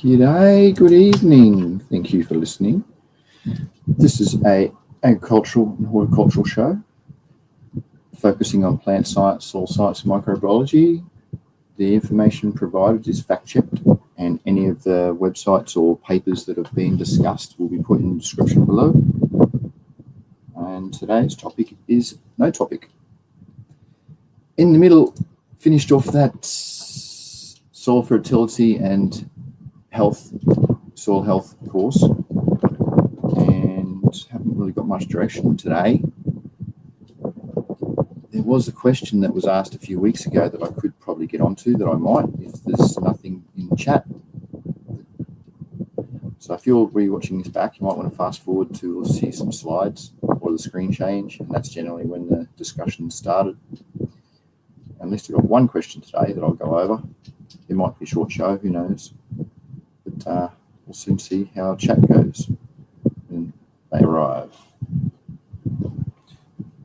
G'day, good evening. Thank you for listening. This is a agricultural and horticultural show focusing on plant science, soil science, and microbiology. The information provided is fact-checked, and any of the websites or papers that have been discussed will be put in the description below. And today's topic is no topic. In the middle, finished off that soil fertility and soil health course, and haven't really got much direction today. There was a question that was asked a few weeks ago that I could probably get onto, that I might, if there's nothing in chat. So if you're rewatching this back, you might want to fast forward to see some slides or the screen change, and that's generally when the discussion started. At least I've got one question today that I'll go over. It might be a short show, who knows? But we'll soon see how chat goes when they arrive.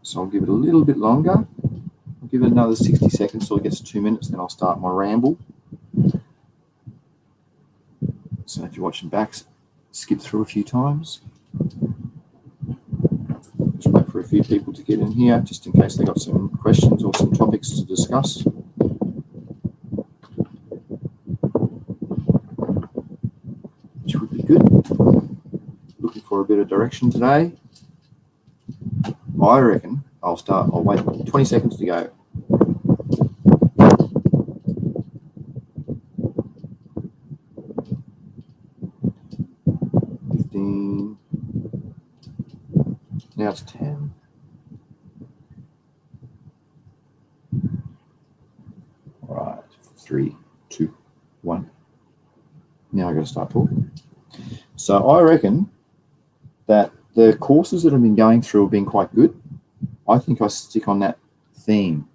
So I'll give it a little bit longer. I'll give it another 60 seconds till it gets to 2 minutes, then I'll start my ramble. So if you're watching back, skip through a few times. Just wait for a few people to get in here, just in case they got some questions or some topics to discuss. Which would be good. Looking for a bit of direction today. I reckon I'll wait 20 seconds to go. Now it's 10. All right, 3, 2, 1. Now I've got to start talking. So I reckon that the courses that I've been going through have been quite good. I think I stick on that theme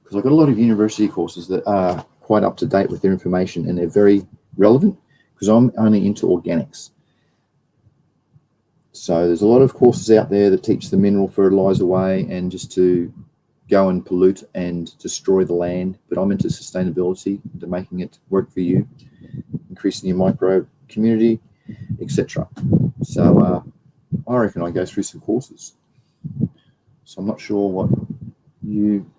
because I've got a lot of university courses that are quite up to date with their information, and they're very relevant because I'm only into organics. So there's a lot of courses out there that teach the mineral fertilizer way and just to go and pollute and destroy the land. But I'm into sustainability, to making it work for you, increasing your microbe community, etc. So I reckon I go through some courses. So I'm not sure what you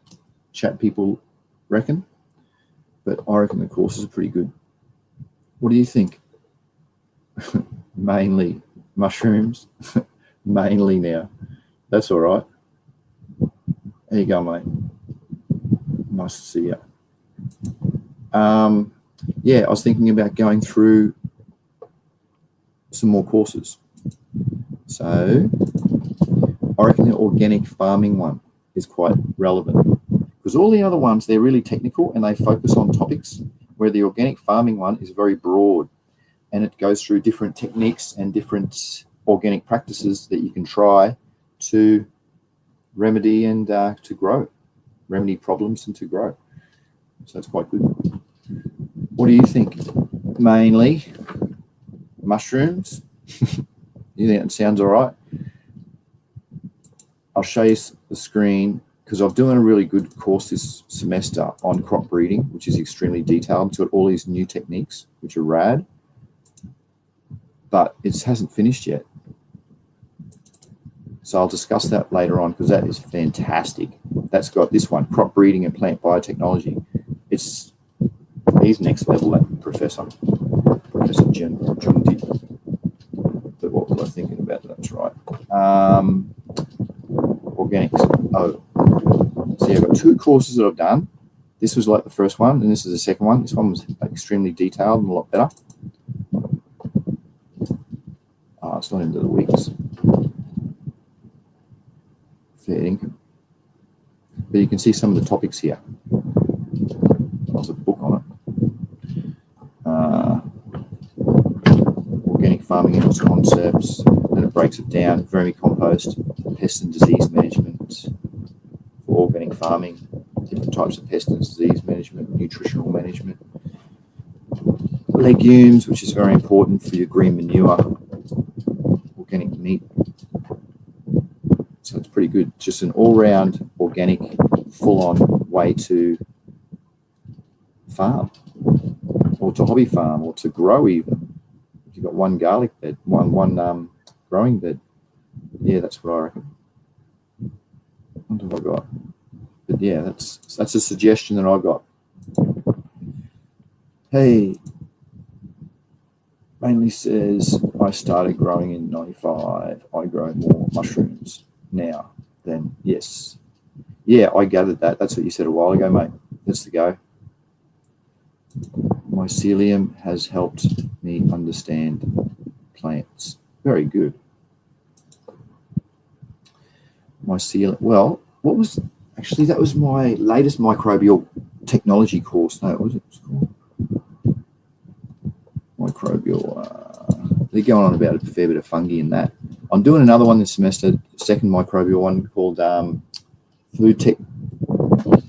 chat people reckon, but I reckon the courses are pretty good. What do you think? Mainly mushrooms. Mainly now. That's all right. There you go, mate. Nice to see you. Yeah, I was thinking about going through some more courses. So I reckon the organic farming one is quite relevant because all the other ones, they're really technical and they focus on topics, where the organic farming one is very broad. And it goes through different techniques and different organic practices that you can try to remedy and to grow, remedy problems and to grow. So it's quite good. What do you think? Mainly mushrooms? You think it sounds all right? I'll show you the screen because I'm doing a really good course this semester on crop breeding, which is extremely detailed to all these new techniques, which are rad. But it hasn't finished yet. So I'll discuss that later on because that is fantastic. That's got this one, crop breeding and plant biotechnology. He's next level, that Professor Jundi. But what was I thinking about? That's right. Organics. Oh, so yeah, I've got 2 courses that I've done. This was like the first one, and this is the second one. This one was extremely detailed and a lot better. It's not into the weeks. Fair income. But you can see some of the topics here. There's a book on it. Organic farming and its concepts, and it breaks it down. Vermicompost, pest and disease management for organic farming, different types of pest and disease management, nutritional management, legumes, which is very important for your green manure, organic meat. So it's pretty good. Just an all-round organic, full-on way to farm. or to hobby farm, or to grow even. If you've got one garlic bed, one growing bed. Yeah, that's what I reckon. What have I got? But yeah, that's a suggestion that I got. Hey, mainly says, I started growing in 95. I grow more mushrooms now than, yes. Yeah, I gathered that. That's what you said a while ago, mate. That's the go. Mycelium has helped me understand plants. Very good. Mycelium. Well, what was actually, that was my latest microbial technology course. No, what was it called? Microbial. They're going on about a fair bit of fungi in that. I'm doing another one this semester, second microbial one called food tech. What's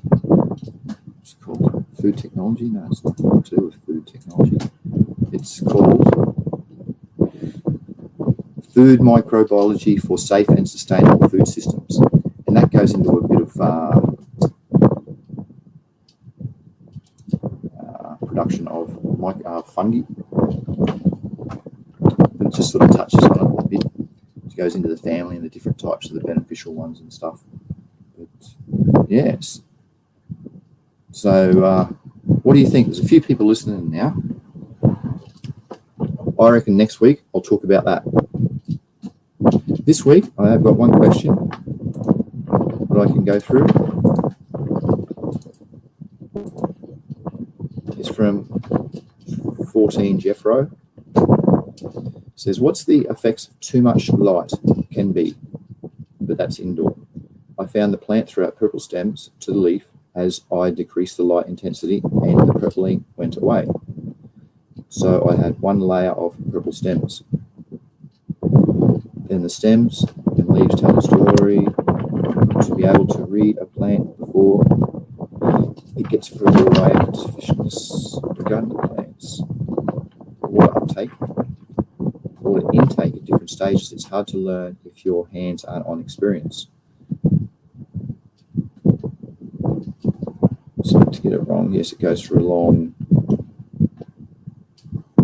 it called? Food technology? No, it's not to do with food technology. It's called Food Microbiology for Safe and Sustainable Food Systems. And that goes into a bit of production of fungi. But it just sort of touches on it a bit. It goes into the family and the different types of the beneficial ones and stuff. But, yes. So what do you think? There's a few people listening now. I reckon next week I'll talk about that. This week I have got one question that I can go through. It's from 14 Jeffro. It says, what's the effects of too much light? Can be, but that's indoor. I found the plant threw out purple stems to the leaf as I decreased the light intensity and the purpling went away. So I had one layer of purple stems. Then the stems and leaves tell the story. To be able to read a plant before it gets further away with deficiencies regarding the plants. Water uptake, water intake at different stages. It's hard to learn if your hands aren't on experience. So to get it wrong, yes, it goes through a long.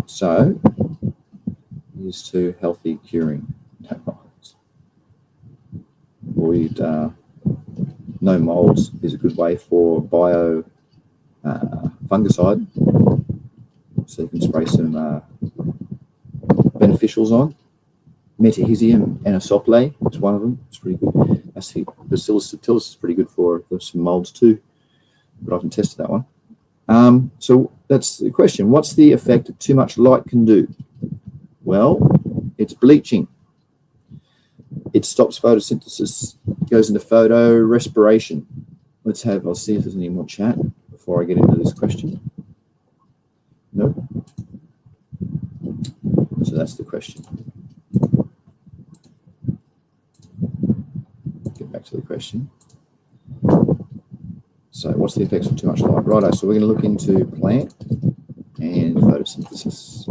So here's to healthy curing. Avoid no molds is a good way for bio fungicide. So you can spray some beneficials on. Metahizium anisople is one of them. It's pretty good. Bacillus subtilis is pretty good for some molds too, but I haven't tested that one. So that's the question. What's the effect that too much light can do? Well, it's bleaching. It stops photosynthesis, goes into photorespiration. I'll see if there's any more chat before I get into this question. Nope. So that's the question. Get back to the question. So what's the effects of too much light? Righto, so we're going to look into plant and photosynthesis.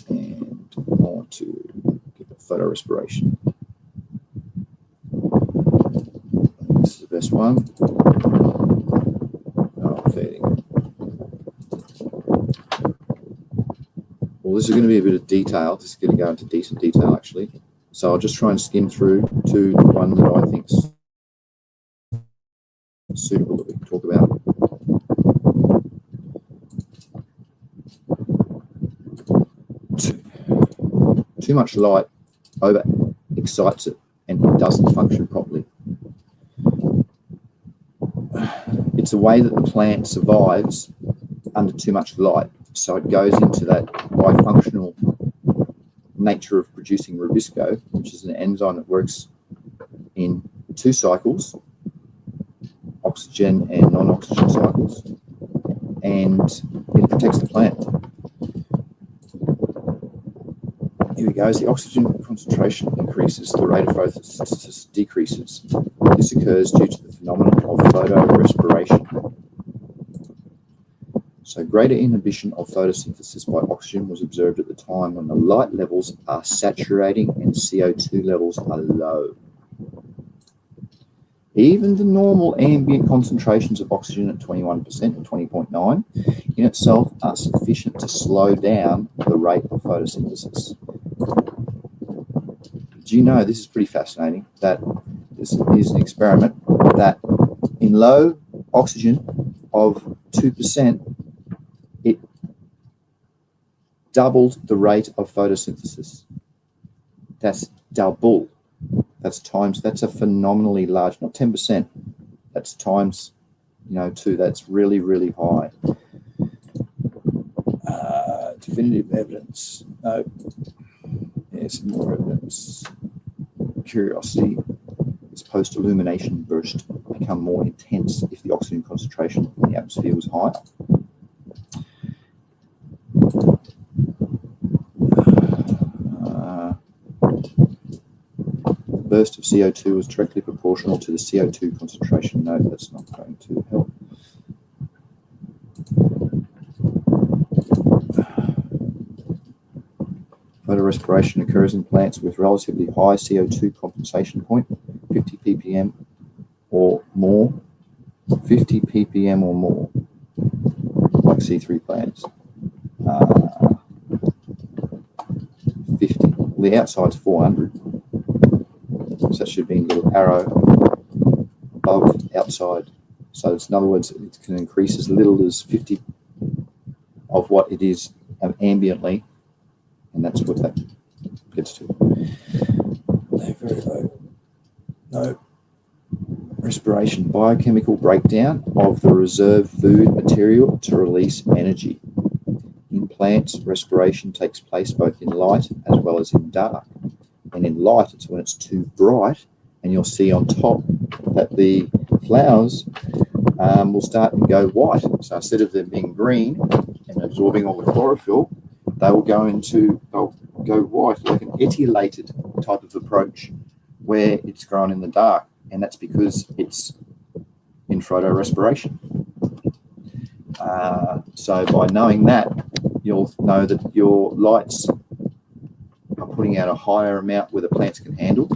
And I want to get the photorespiration. This is the best one. Oh, fading. Well, this is going to be a bit of detail. This is going to go into decent detail, actually. So I'll just try and skim through to the one that I think is suitable that we can talk about. Too much light over excites it and it doesn't function properly. It's a way that the plant survives under too much light. So it goes into that bifunctional nature of producing rubisco, which is an enzyme that works in two cycles, oxygen and non-oxygen cycles, and it protects the plant. Here we go. As the oxygen concentration increases, the rate of photosynthesis decreases. This occurs due to the phenomenon of photorespiration. So greater inhibition of photosynthesis by oxygen was observed at the time when the light levels are saturating and CO2 levels are low. Even the normal ambient concentrations of oxygen at 21% and 20.9 in itself are sufficient to slow down the rate of photosynthesis. Do you know, this is pretty fascinating, that this is an experiment that in low oxygen of 2%, it doubled the rate of photosynthesis. That's double. That's a phenomenally large, not 10%. That's times, 2. That's really, really high. Definitive evidence. No. There's some more evidence. Curiosity. This post-illumination burst become more intense if the oxygen concentration in the atmosphere was higher. The burst of CO2 was directly proportional to the CO2 concentration. No, that's not going to help. Photorespiration occurs in plants with relatively high CO2 compensation point, 50 ppm or more, 50 ppm or more, like C3 plants. 50. Well, the outside's 400. So that should be a little arrow above outside. So in other words, it can increase as little as 50 of what it is ambiently, and that's what that gets to. They're very low. No. Respiration, biochemical breakdown of the reserve food material to release energy. In plants, respiration takes place both in light as well as in dark. And in light, it's when it's too bright, and you'll see on top that the flowers will start to go white. So instead of them being green and absorbing all the chlorophyll, they will go white, like an etiolated type of approach where it's grown in the dark. And that's because it's in photorespiration. So by knowing that, you'll know that your lights are putting out a higher amount where the plants can handle,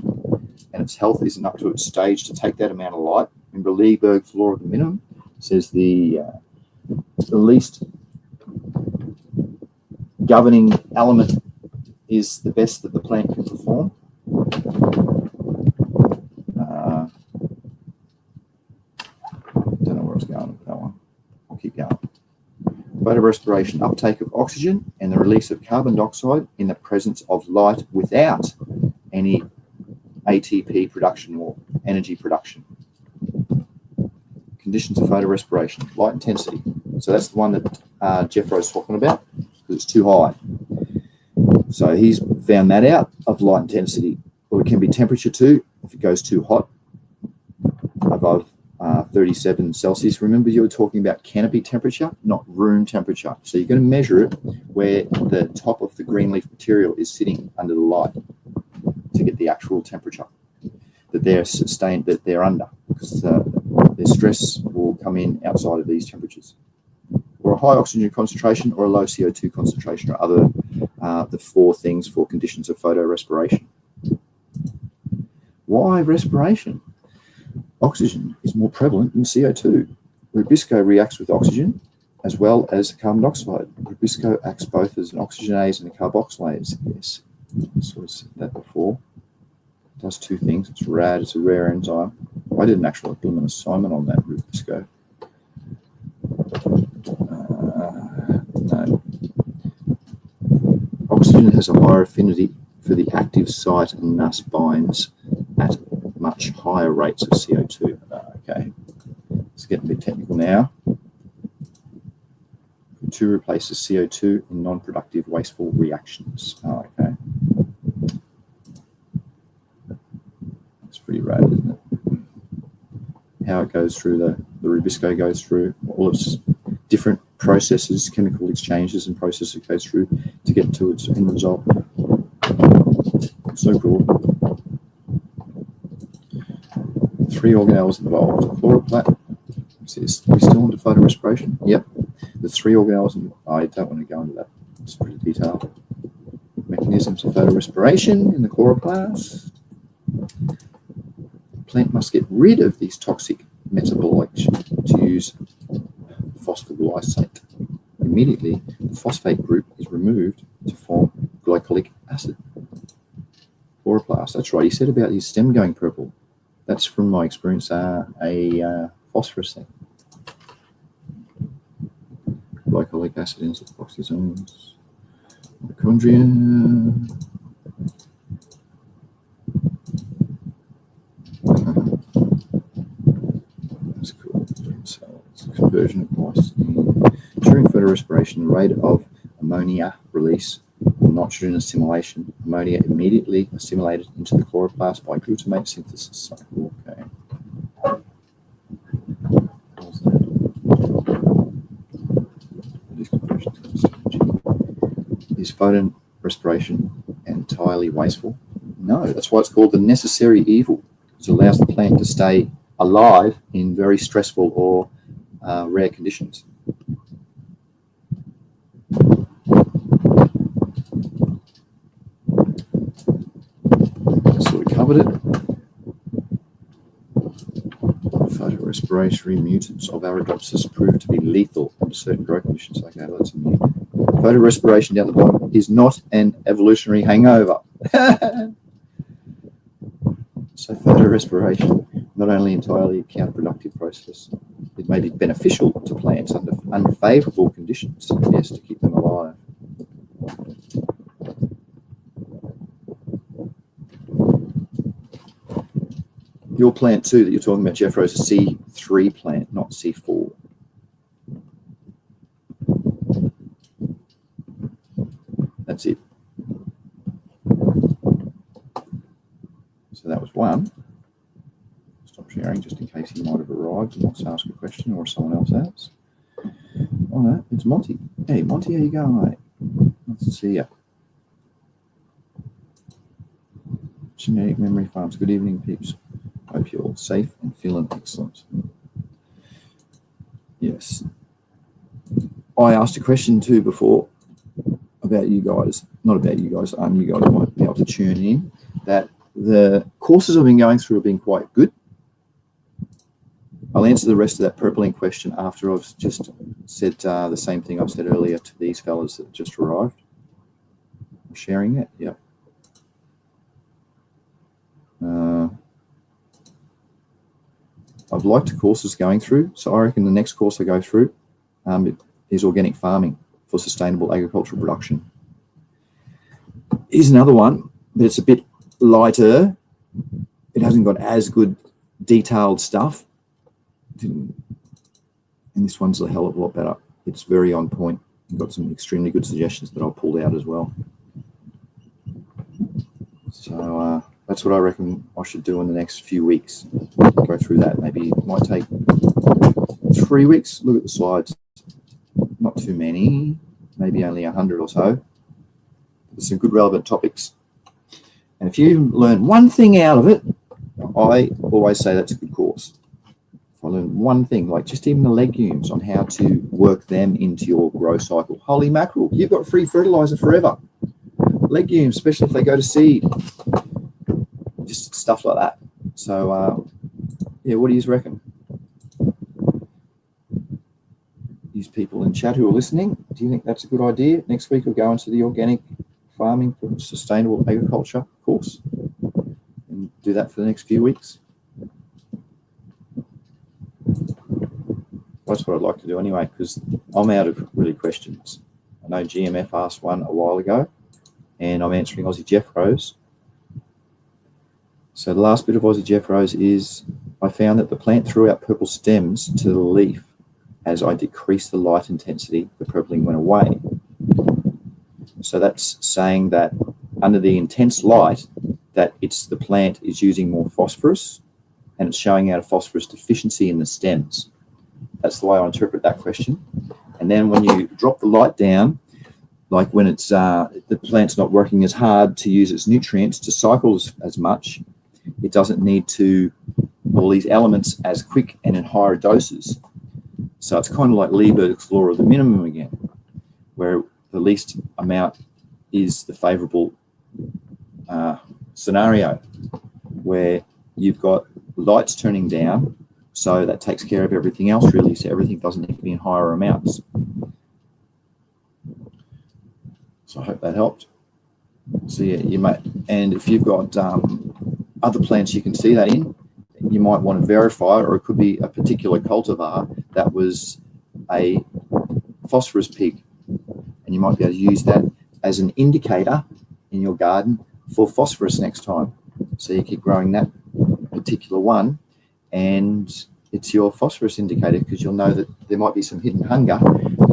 and its health isn't up to its stage to take that amount of light. Remember, Lieberg's law of the minimum says the least governing element is the best that the plant can perform. Don't know where I was going with that one. I'll keep going. Photorespiration, uptake of oxygen and the release of carbon dioxide in the presence of light without any ATP production or energy production. Conditions of photorespiration, light intensity. So that's the one that Jeffro's talking about, because it's too high. So he's found that out of light intensity. Well, it can be temperature too, if it goes too hot, above 37 Celsius. Remember, you were talking about canopy temperature, not room temperature. So you're going to measure it where the top of the green leaf material is sitting under the light to get the actual temperature that they're sustained, that they're under, because their stress will come in outside of these temperatures. Or a high oxygen concentration or a low CO2 concentration are other the 4 things for conditions of photorespiration. Why respiration? Oxygen is more prevalent than CO2. Rubisco reacts with oxygen as well as carbon dioxide. Rubisco acts both as an oxygenase and a carboxylase. Yes, I sort of said that before. It does 2 things. It's rad. It's a rare enzyme. I did an actual implement assignment on that Rubisco. No. Oxygen has a higher affinity for the active site and thus binds at much higher rates of CO2. Okay, it's getting a bit technical now. 2 replaces CO2 in non-productive wasteful reactions. Okay. That's pretty rad, isn't it? How it goes through, the Rubisco goes through all its different processes, chemical exchanges and processes it goes through to get to its end result. So cool. 3 organelles involved. Chloroplast. We're still into photorespiration? Yep. The 3 organelles. I don't want to go into that. It's pretty detailed. Mechanisms of photorespiration in the chloroplast. plant must get rid of these toxic metabolites to use phosphoglycate. Immediately, the phosphate group is removed to form glycolic acid. Chloroplast. That's right. He said about his stem going purple. That's from my experience. A phosphorus thing. Glycolic acid in oxysomes. Mitochondria. That's cool. So it's conversion of glycine. During photorespiration, the rate of ammonia release or nitrogen assimilation, ammonia immediately assimilated into the chloroplast by glutamate synthesis cycle. Okay. Is photorespiration entirely wasteful? No, that's why it's called the necessary evil. It allows the plant to stay alive in very stressful or rare conditions. So we covered it. Photorespiratory mutants of Arabidopsis proved to be lethal under certain growth conditions. Okay, that's a mute. Photorespiration down the bottom is not an evolutionary hangover. So photorespiration, not only entirely a counterproductive process, it may be beneficial to plants under unfavourable conditions, yes, to keep them alive. Your plant too that you're talking about, Jeff Rose, is a C3 plant, not C4. That's it. So that was one. Stop sharing just in case he might have arrived and wants to ask a question, or someone else has. Oh no, it's Monty. Hey Monty, how you going, mate? Nice to see you. Genetic Memory Farms. Good evening, peeps. Hope you're all safe and feeling excellent. Yes. I asked a question too before about you guys, not about you guys, you guys might be able to tune in, that the courses I've been going through have been quite good. I'll answer the rest of that purple ink question after I've just said the same thing I've said earlier to these fellas that just arrived. I'm sharing it, yeah. I've liked the courses going through, so I reckon the next course I go through is organic farming for sustainable agricultural production. Here's another one, but it's a bit lighter. It hasn't got as good detailed stuff. And this one's a hell of a lot better. It's very on point. I've got some extremely good suggestions that I'll pull out as well. So that's what I reckon I should do in the next few weeks. Go through that. Maybe it might take 3 weeks. Look at the slides. Not too many, maybe only 100 or so. There's some good relevant topics. And if you learn one thing out of it, I always say that's a good course. If I learn one thing, like just even the legumes, on how to work them into your grow cycle. Holy mackerel, you've got free fertilizer forever. Legumes, especially if they go to seed. Just stuff like that. So, yeah, what do you reckon? These people in chat who are listening, do you think that's a good idea? Next week we'll go into the organic farming for sustainable agriculture course and do that for the next few weeks. That's what I'd like to do anyway, because I'm out of really questions. I know GMF asked one a while ago, and I'm answering Aussie Jeff Rose. So the last bit of Aussie Jeff Rose is, I found that the plant threw out purple stems to the leaf. As I decreased the light intensity, the purpling went away. So that's saying that under the intense light, that it's the plant is using more phosphorus, and it's showing out a phosphorus deficiency in the stems. That's the way I interpret that question. And then when you drop the light down, like when it's the plant's not working as hard to use its nutrients to cycle as much, it doesn't need to all these elements as quick and in higher doses. So it's kind of like Lieberg's law of the minimum again, where the least amount is the favourable scenario, where you've got light's turning down, so that takes care of everything else really, so everything doesn't need to be in higher amounts. So I hope that helped. So yeah, you might, and if you've got other plants you can see that in, you might want to verify, or it could be a particular cultivar that was a phosphorus pig, and you might be able to use that as an indicator in your garden for phosphorus next time. So you keep growing that particular one, and it's your phosphorus indicator, because you'll know that there might be some hidden hunger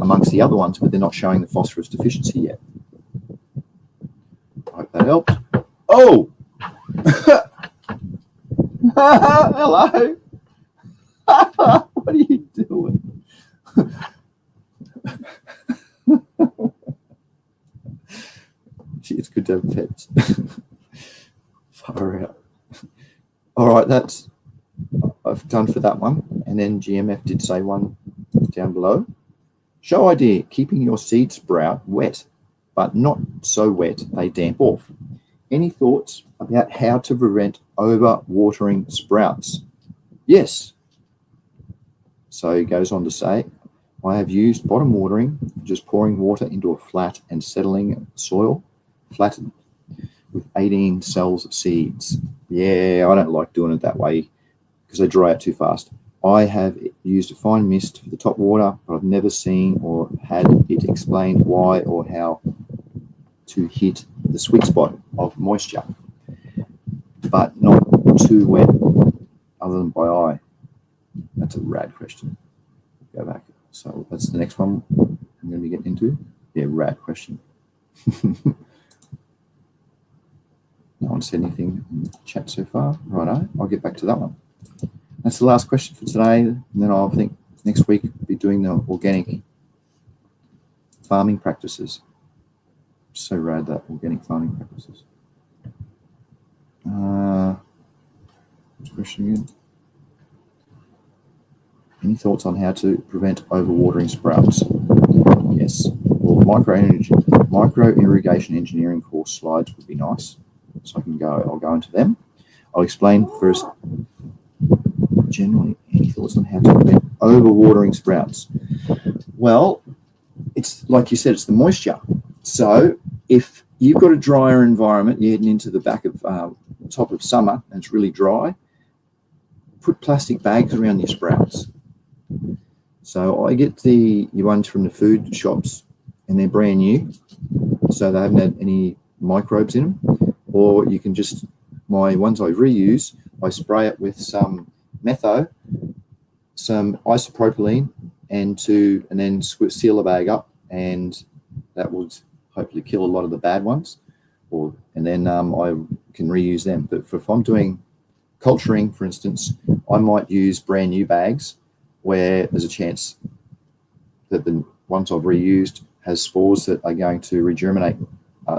amongst the other ones, but they're not showing the phosphorus deficiency yet. I hope that helped. Oh! Hello! What are you doing? Gee, it's good to have pets. Far out. All right, that's I've done for that one. And then GMF did say one down below. Show idea: keeping your seed sprout wet, but not so wet they damp off. Any thoughts about how to prevent over-watering sprouts? Yes. So he goes on to say, I have used bottom watering, just pouring water into a flat and settling soil, flattened with 18 cells of seeds. Yeah, I don't like doing it that way because they dry out too fast. I have used a fine mist for the top water, but I've never seen or had it explained why or how to hit the sweet spot of moisture, but not too wet other than by eye. That's a rad question. Go back. So that's the next one I'm going to be getting into. Yeah, rad question. No one said anything in the chat so far. Righto, I'll get back to that one. That's the last question for today. And then I'll think next week we'll be doing the organic farming practices. So rad, that organic farming practices. What's the question again? Any thoughts on how to prevent overwatering sprouts? Yes. Well, micro irrigation engineering course slides would be nice. So I'll go into them. I'll explain first generally any thoughts on how to prevent overwatering sprouts. Well, it's like you said, it's the moisture. So if you've got a drier environment, you're heading into the back of top of summer and it's really dry, put plastic bags around your sprouts. So I get the ones from the food shops, and they're brand new, so they haven't had any microbes in them. Or you can just, my ones I reuse, I spray it with some metho, some isopropylene, and then seal the bag up, and that would hopefully kill a lot of the bad ones. And then I can reuse them. But if I'm doing culturing, for instance, I might use brand new bags where there's a chance that the ones I've reused has spores that are going to regerminate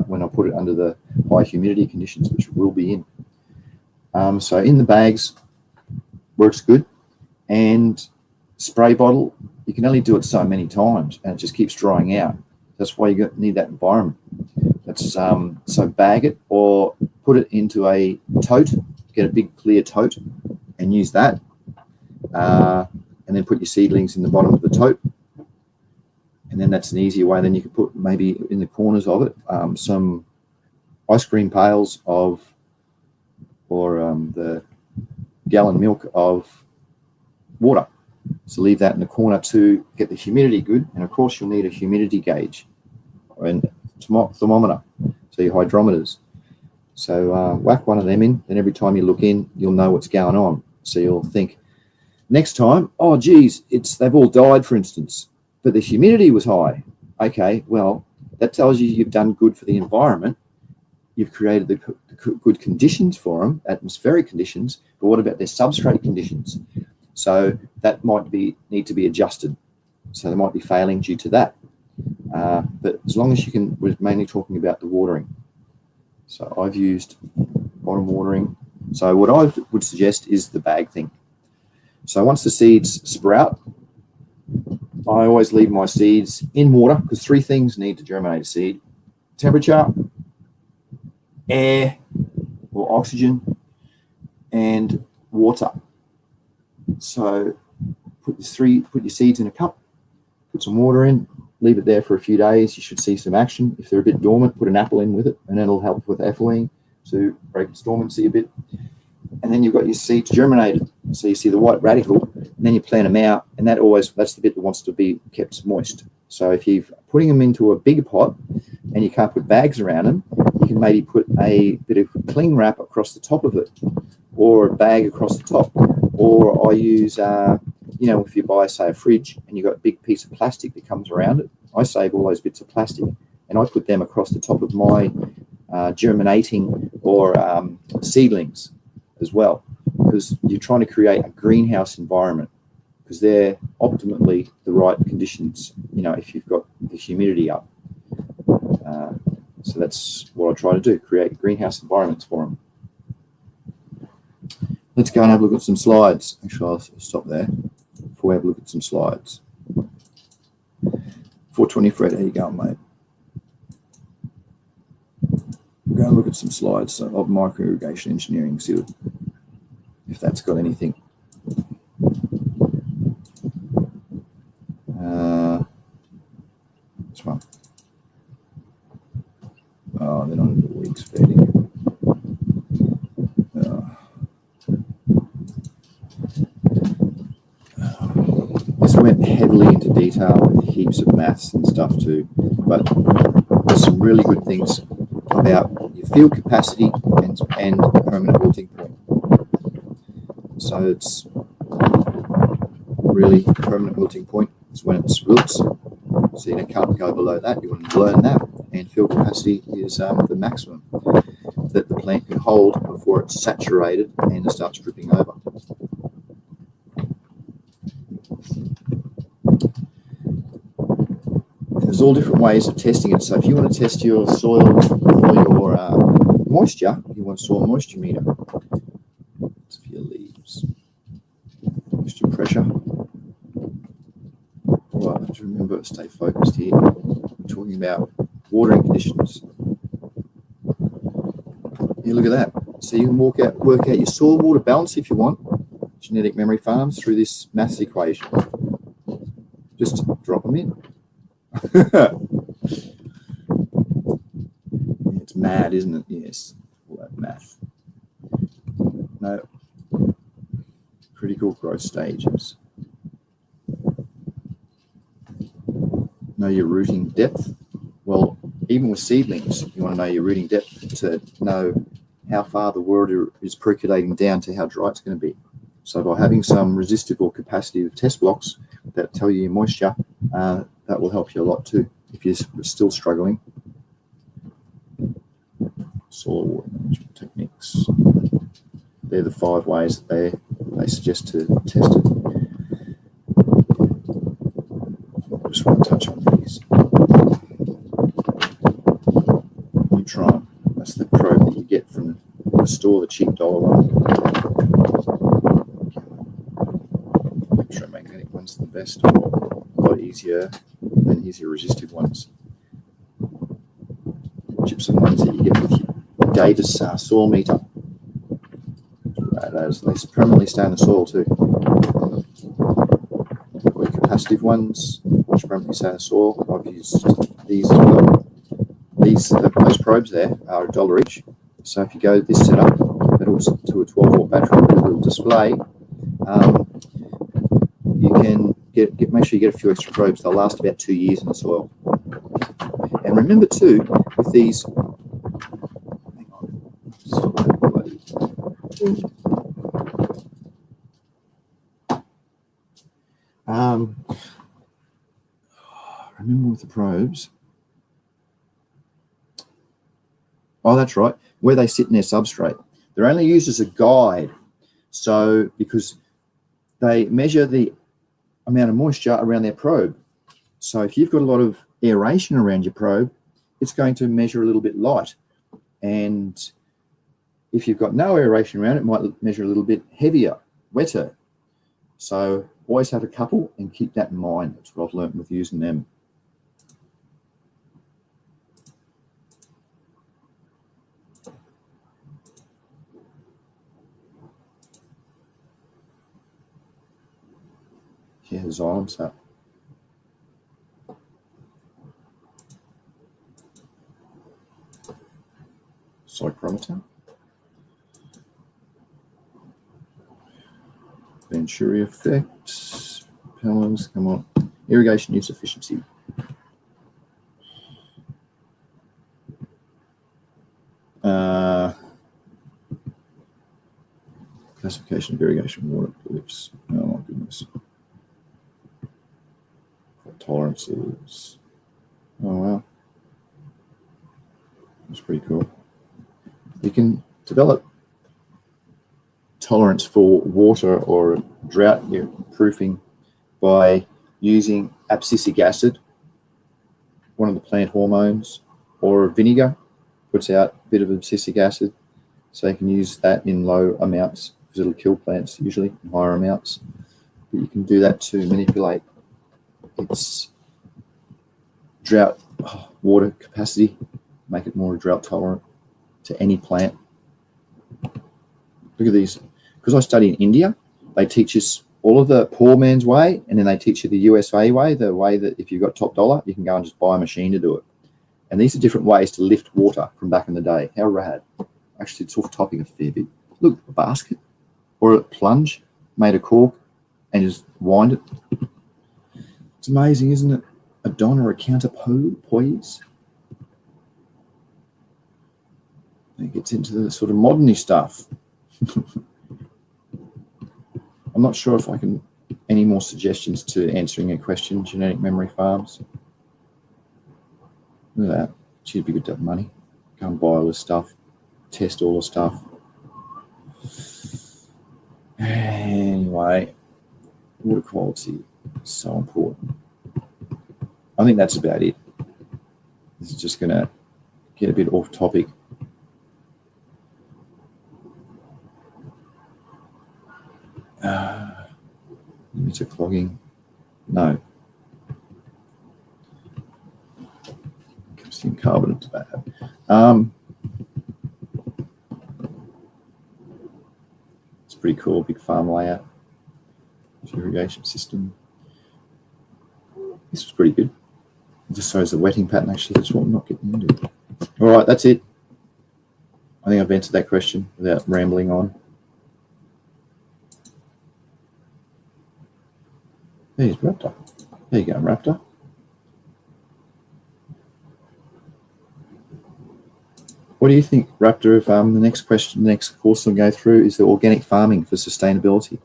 when I put it under the high humidity conditions, which will be in. So in the bags works good. And spray bottle, you can only do it so many times and it just keeps drying out. That's why you need that environment. That's so bag it or put it into a tote, get a big clear tote and use that. And then put your seedlings in the bottom of the tote. And then that's an easier way. Then you can put maybe in the corners of it some ice cream pails or the gallon milk of water. So leave that in the corner to get the humidity good. And of course you'll need a humidity gauge and thermometer, so your hydrometers. So whack one of them in, and every time you look in, you'll know what's going on. So you'll think, next time, oh, geez, they've all died, for instance, but the humidity was high. Okay, well, that tells you you've done good for the environment. You've created the good conditions for them, atmospheric conditions, but what about their substrate conditions? So that might need to be adjusted. So they might be failing due to that. But as long as we're mainly talking about the watering. So I've used bottom watering. So what I would suggest is the bag thing. So once the seeds sprout, I always leave my seeds in water because three things need to germinate a seed: temperature, air or oxygen, and water. So put your seeds in a cup, put some water in, leave it there for a few days. You should see some action. If they're a bit dormant, put an apple in with it, and it'll help with ethylene to break its dormancy a bit. And then you've got your seeds germinated. So you see the white radical, and then you plant them out, and that's the bit that wants to be kept moist. So if you're putting them into a bigger pot and you can't put bags around them, you can maybe put a bit of cling wrap across the top of it, or a bag across the top. Or I use, if you buy, say, a fridge and you've got a big piece of plastic that comes around it, I save all those bits of plastic and I put them across the top of my germinating or seedlings as well, because you're trying to create a greenhouse environment, because they're optimally the right conditions, if you've got the humidity up. So that's what I try to do, create greenhouse environments for them. Let's go and have a look at some slides. Actually, I'll stop there before we have a look at some slides. 420 Fred, how you going, mate? We're going to look at some slides of micro irrigation engineering, see if that's got anything. This one. Oh, they're not into weeks feeding. This went heavily into detail with heaps of maths and stuff too, but there's some really good things about your field capacity and permanent wilting point. So it's really permanent wilting point is when it's wilts, so you can't go below that. You want to learn that, and field capacity is the maximum that the plant can hold before it's saturated and it starts dripping over. There's all different ways of testing it. So if you want to test your soil for your moisture, you want a soil moisture meter. It's for your leaves. Moisture pressure. Well, I have to remember to stay focused here. We're talking about watering conditions. Yeah, look at that. So you can work out your soil water balance if you want. Genetic memory farms through this maths equation. Just drop them in. It's mad, isn't it? Yes, all that math. No, critical growth stages. Know your rooting depth. Well, even with seedlings, you want to know your rooting depth to know how far the water is percolating down to how dry it's going to be. So by having some resistive or capacitive test blocks that tell you your moisture, that will help you a lot too if you're still struggling. Soil water management techniques. They're the 5 ways that they suggest to test it. I just want to touch on these. Neutron. That's the probe that you get from the store, the cheap dollar one. Electromagnetic one's the best. A lot easier than easier resistive ones. Gypsum ones that you get with your Davis soil meter. They permanently stay in the soil too. Or capacitive ones, which permanently stay in the soil. I've used these as well. Those probes there are $1 each. So if you go this setup, that also to a 12-volt battery with a little display, you can make sure you get a few extra probes. They'll last about 2 years in the soil. And remember too, with these, remember with the probes. Oh, that's right. Where they sit in their substrate. They're only used as a guide. So because they measure the amount of moisture around their probe. So if you've got a lot of aeration around your probe, it's going to measure a little bit light. And if you've got no aeration around it, it might measure a little bit heavier, wetter. So always have a couple and keep that in mind. That's what I've learned with using them. Yeah, the xylem sap. Cychrometer. Venturi effect. Pellets, come on. Irrigation use efficiency. Classification of irrigation water lifts. Oh my goodness. Tolerances. Oh wow. That's pretty cool. You can develop tolerance for water or drought proofing by using abscisic acid, one of the plant hormones, or vinegar puts out a bit of abscisic acid, so you can use that in low amounts because it'll kill plants usually in higher amounts. But you can do that to manipulate its drought water capacity, make it more drought tolerant to any plant. Look at these. Because I study in India, they teach us all of the poor man's way, and then they teach you the USA way, the way that if you've got top dollar, you can go and just buy a machine to do it. And these are different ways to lift water from back in the day. How rad. Actually, it's off topic a fair bit. Look, a basket or a plunge made of cork and just wind it. It's amazing, isn't it? A don or a counterpoise. It gets into the sort of modern stuff. I'm not sure if I can any more suggestions to answering a question, genetic memory farms. Look at that. It'd be good to have money. Go and buy all this stuff, test all the stuff. Anyway, water quality is so important. I think that's about it. This is just going to get a bit off topic. Limiter clogging. No. Calcium carbonate's bad. It's pretty cool, big farm layout. Irrigation system. This was pretty good. It just shows the wetting pattern actually. That's what I'm not getting into. All right, that's it. I think I've answered that question without rambling on. There's Raptor. There you go, Raptor. What do you think, Raptor, of the next question, the next course I'll go through is the organic farming for sustainability.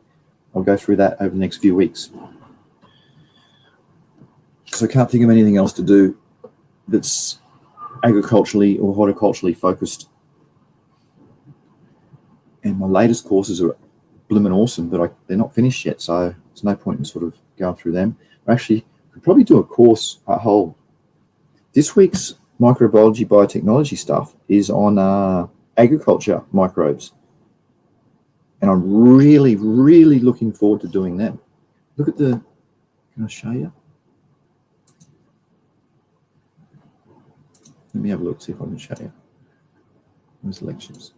I'll go through that over the next few weeks. Because I can't think of anything else to do that's agriculturally or horticulturally focused. And my latest courses are blooming awesome, but they're not finished yet, so there's no point in sort of going through them. Actually, could probably do a course, a whole. This week's microbiology biotechnology stuff is on agriculture microbes, and I'm really, really looking forward to doing them. Look at the. Can I show you? Let me have a look, see if I can show you. Those lectures.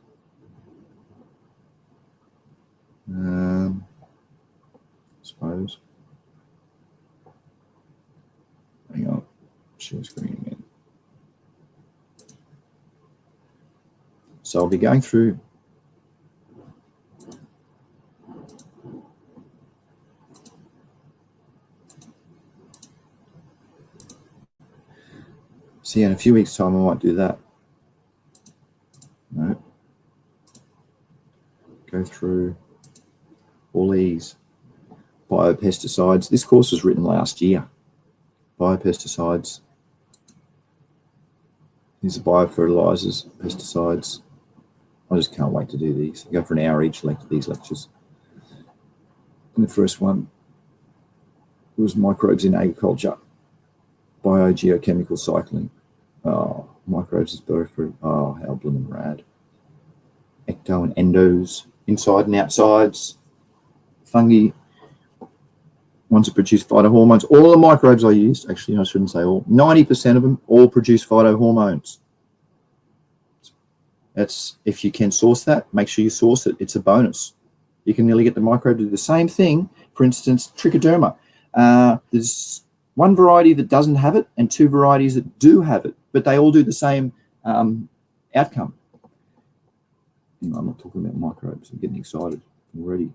I suppose. Hang on, share screen again. So I'll be going through see in a few weeks' time I might do that. No. Go through all these biopesticides. This course was written last year. Biopesticides. These are biofertilizers, pesticides. I just can't wait to do these. I go for an hour each these lectures. And the first one was microbes in agriculture, biogeochemical cycling. Oh, microbes is better for, oh, how blooming rad. Ecto and endos, inside and outsides, fungi, ones that produce phytohormones. All the microbes I used, actually I shouldn't say all, 90% of them all produce phytohormones. That's, if you can source that, make sure you source it. It's a bonus. You can nearly get the microbe to do the same thing. For instance, trichoderma. There's one variety that doesn't have it and two varieties that do have it, but they all do the same outcome. You know, I'm not talking about microbes. I'm getting excited already.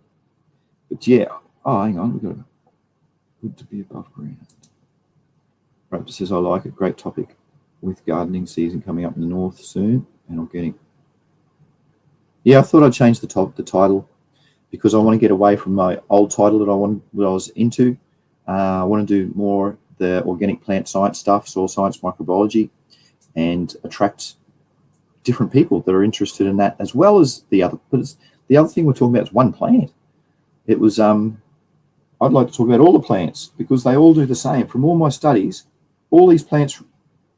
But yeah, hang on, we've got a good to be above ground. Raptor says, I like it. Great topic with gardening season coming up in the north soon and organic. Yeah, I thought I'd change the title because I want to get away from my old title that I was into. I want to do more the organic plant science stuff, soil science, microbiology, and attract different people that are interested in that, as well as the other. But the other thing we're talking about is one plant. It was I'd like to talk about all the plants because they all do the same. From all my studies, all these plants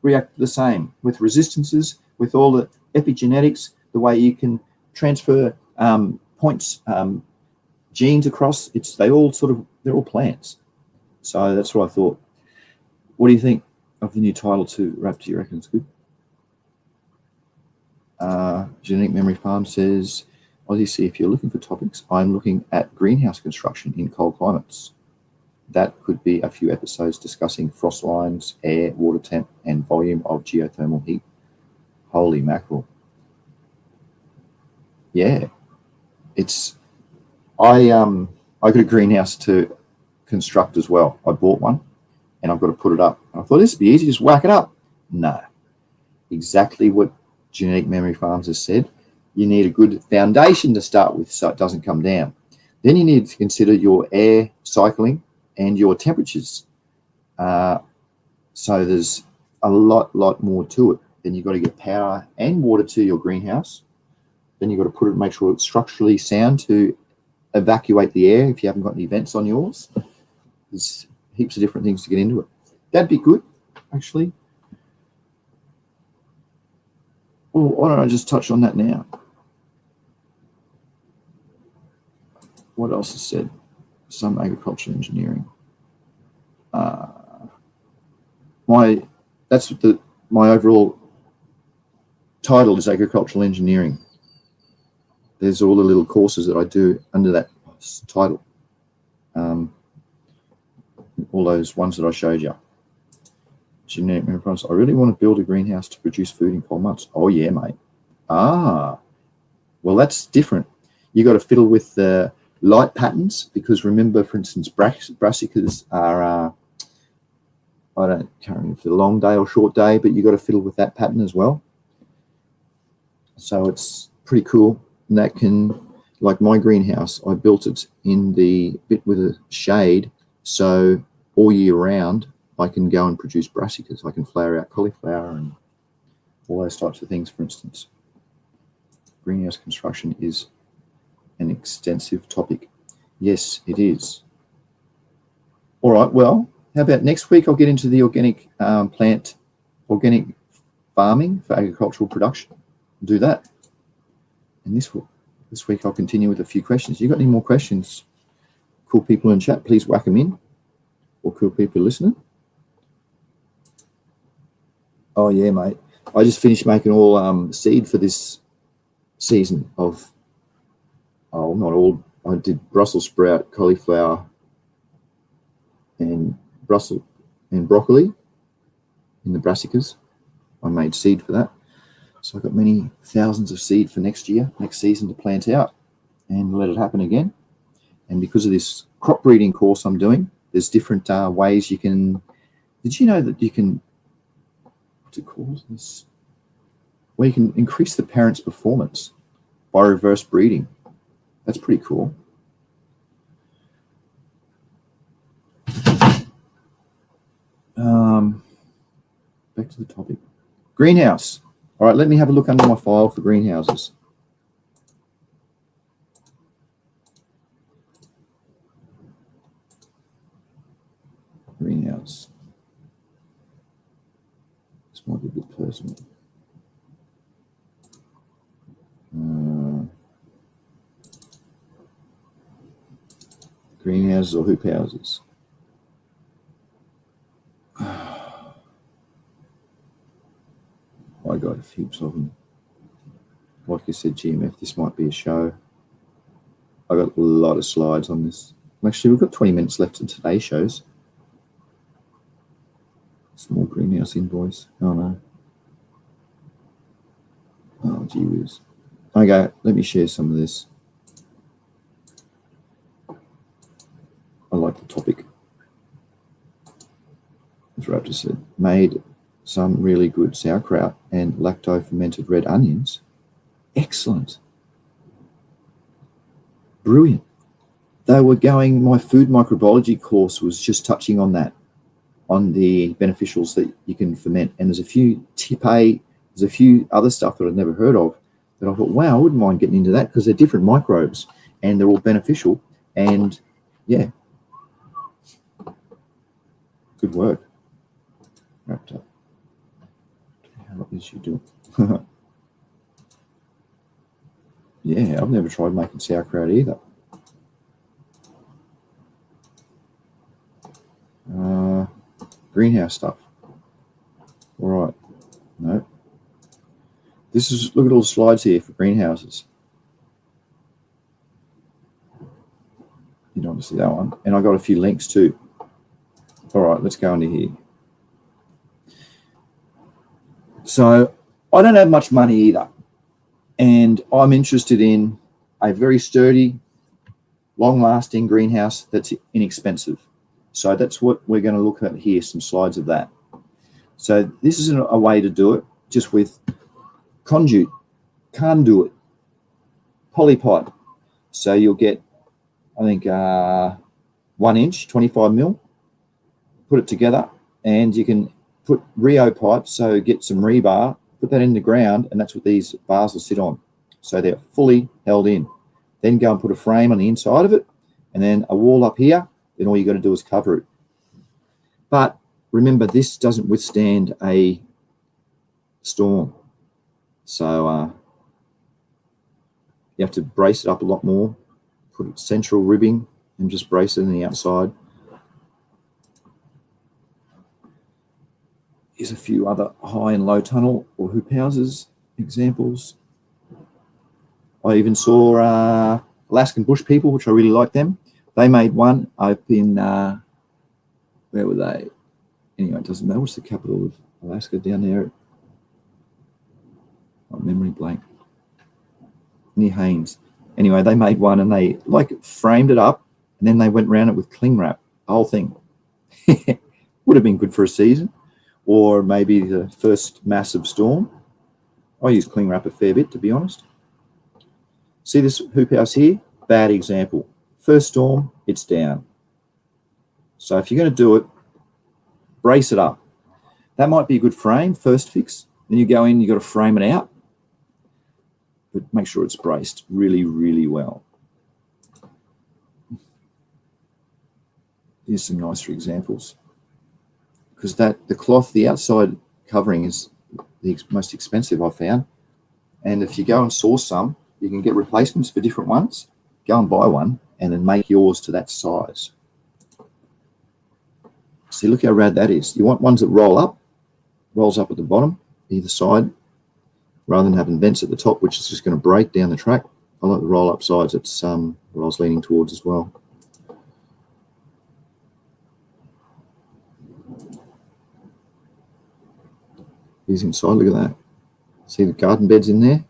react the same with resistances, with all the epigenetics, the way you can transfer points, genes across. They're all plants. So that's what I thought. What do you think of the new title too, Raptor? Do you reckon it's good? Genetic Memory Farm says, Aussie, if you're looking for topics, I'm looking at greenhouse construction in cold climates. That could be a few episodes discussing frost lines, air, water temp, and volume of geothermal heat. Holy mackerel. Yeah. I got a greenhouse to construct as well. I bought one and I've got to put it up. And I thought this would be easy, just whack it up. No. Exactly what Genetic Memory Farms has said. You need a good foundation to start with so it doesn't come down. Then you need to consider your air cycling and your temperatures. So there's a lot more to it. Then you've got to get power and water to your greenhouse. Then you've got to make sure it's structurally sound to evacuate the air if you haven't got any vents on yours. There's heaps of different things to get into it. That'd be good, actually. Well, why don't I just touch on that now? What else is said? Some agricultural engineering. My overall title is agricultural engineering. There's all the little courses that I do under that title. All those ones that I showed you. Genetic Memory Farms. I really want to build a greenhouse to produce food in cold months. Oh yeah, mate. Well, that's different. You got to fiddle with the light patterns because remember, for instance, brassicas are I can't remember if it's a long day or short day, but you got to fiddle with that pattern as well. So it's pretty cool. And that can, like my greenhouse, I built it in the bit with a shade, so all year round I can go and produce brassicas. I can flower out cauliflower and all those types of things, for instance. Greenhouse construction is an extensive topic. Yes, it is. All right, well, how about next week I'll get into the organic organic farming for agricultural production. Do that. And this week I'll continue with a few questions. You got any more questions? Cool people in chat, please whack them in. Or cool people listening. Oh yeah, mate. I just finished making all seed for this season of, not all. I did Brussels sprout, cauliflower, and broccoli in the brassicas. I made seed for that. So I've got many thousands of seed for next season to plant out and let it happen again. And because of this crop breeding course I'm doing, there's different ways you can. Did you know that you can? What's it called? Where you can increase the parent's performance by reverse breeding. That's pretty cool. Back to the topic. Greenhouse. All right, let me have a look under my file for greenhouses. Greenhouse. This might be a bit personal. Greenhouses or hoop houses. I got heaps of them. Like I said, GMF, this might be a show. I got a lot of slides on this. Actually, we've got 20 minutes left in today's shows. Small greenhouse invoice. Oh, no. Oh, gee whiz. Okay, let me share some of this. I like the topic. That's what I just said. Made some really good sauerkraut and lacto-fermented red onions. Excellent. Brilliant. They were going, my food microbiology course was just touching on that, on the beneficials that you can ferment. And there's a few there's a few other stuff that I've never heard of that I thought, wow, I wouldn't mind getting into that because they're different microbes and they're all beneficial. And yeah, good work. Wrapped up. How is you doing? Yeah, I've never tried making sauerkraut either. Greenhouse stuff. All right. No. This is, look at all the slides here for greenhouses. You don't want to see that one. And I got a few links too. All right, let's go into here. So I don't have much money either. And I'm interested in a very sturdy, long-lasting greenhouse that's inexpensive. So that's what we're going to look at here, some slides of that. So this is a way to do it, just with conduit, polypipe. So you'll get, I think, 1 inch, 25 mil, put it together, and you can put Rio pipe, so get some rebar, put that in the ground, and that's what these bars will sit on. So they're fully held in. Then go and put a frame on the inside of it, and then a wall up here, then all you got to do is cover it. But remember, this doesn't withstand a storm. So you have to brace it up a lot more, put central ribbing and just brace it on the outside. Here's a few other high and low tunnel or hoop houses examples. I even saw Alaskan Bush People, which I really like them. They made one up in, where were they? Anyway, it doesn't matter. What's the capital of Alaska down there? Oh, memory blank. Near Haines. Anyway, they made one and they like framed it up and then they went around it with cling wrap, the whole thing. Would have been good for a season or maybe the first massive storm. I use cling wrap a fair bit, to be honest. See this hoop house here? Bad example. First storm, it's down. So if you're going to do it, brace it up. That might be a good frame, first fix. Then you go in, you've got to frame it out. But make sure it's braced really, really well. Here's some nicer examples. Because the cloth, the outside covering is the most expensive I've found. And if you go and source some, you can get replacements for different ones. Go and buy one and then make yours to that size. See, look how rad that is. You want ones that roll up, rolls up at the bottom, either side, rather than having vents at the top, which is just going to break down the track. I like the roll up sides. It's what I was leaning towards as well. Here's inside, look at that. See the garden beds in there?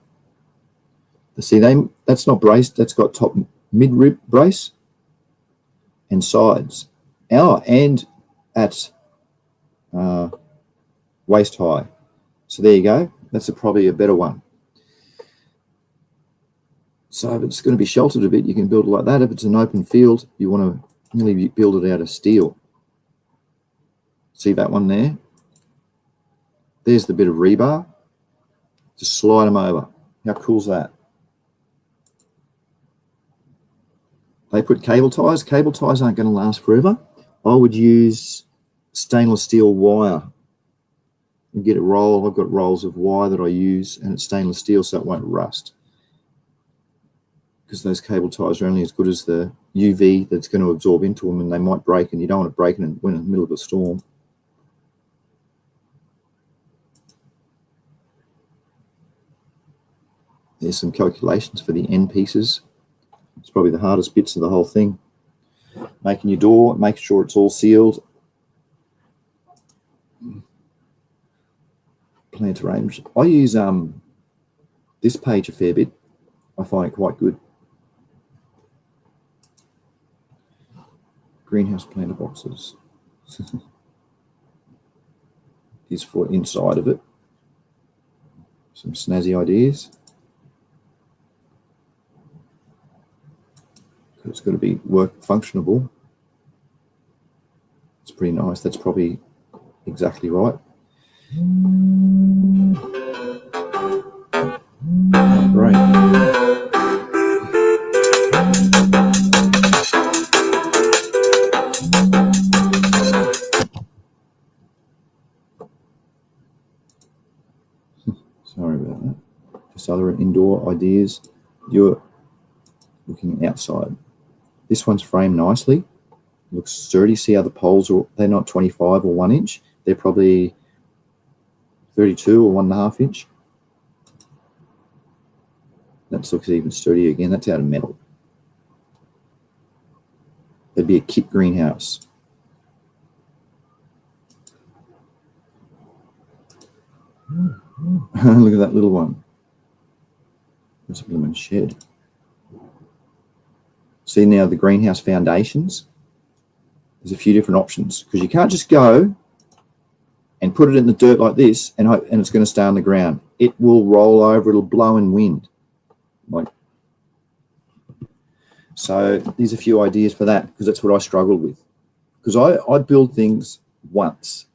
See, that's not braced, that's got top mid-rib brace and sides. Oh, and at waist high. So there you go. That's probably a better one. So if it's going to be sheltered a bit, you can build it like that. If it's an open field, you want to nearly build it out of steel. See that one there? There's the bit of rebar. Just slide them over. How cool is that? They put cable ties. Cable ties aren't going to last forever. I would use stainless steel wire and get a roll. I've got rolls of wire that I use and it's stainless steel so it won't rust. Because those cable ties are only as good as the UV that's going to absorb into them and they might break and you don't want it breaking when in the middle of a storm. There's some calculations for the end pieces. It's probably the hardest bits of the whole thing. Making your door, making sure it's all sealed. Plant range. I use this page a fair bit. I find it quite good. Greenhouse planter boxes. Is for inside of it. Some snazzy ideas. It's got to be functionable. It's pretty nice. That's probably exactly right. Oh, great. Sorry about that. Just other indoor ideas. You're looking outside. This one's framed nicely. Looks sturdy. See how the poles are, they're not 25 or 1 inch. They're probably 32 or 1.5 inch. That looks even sturdier again. That's out of metal. There'd be a kit greenhouse. Look at that little one. There's a blooming shed. See now the greenhouse foundations. There's a few different options because you can't just go and put it in the dirt like this and it's going to stay on the ground. It will roll over. It'll blow in wind. So there's a few ideas for that because that's what I struggled with. Because I build things once.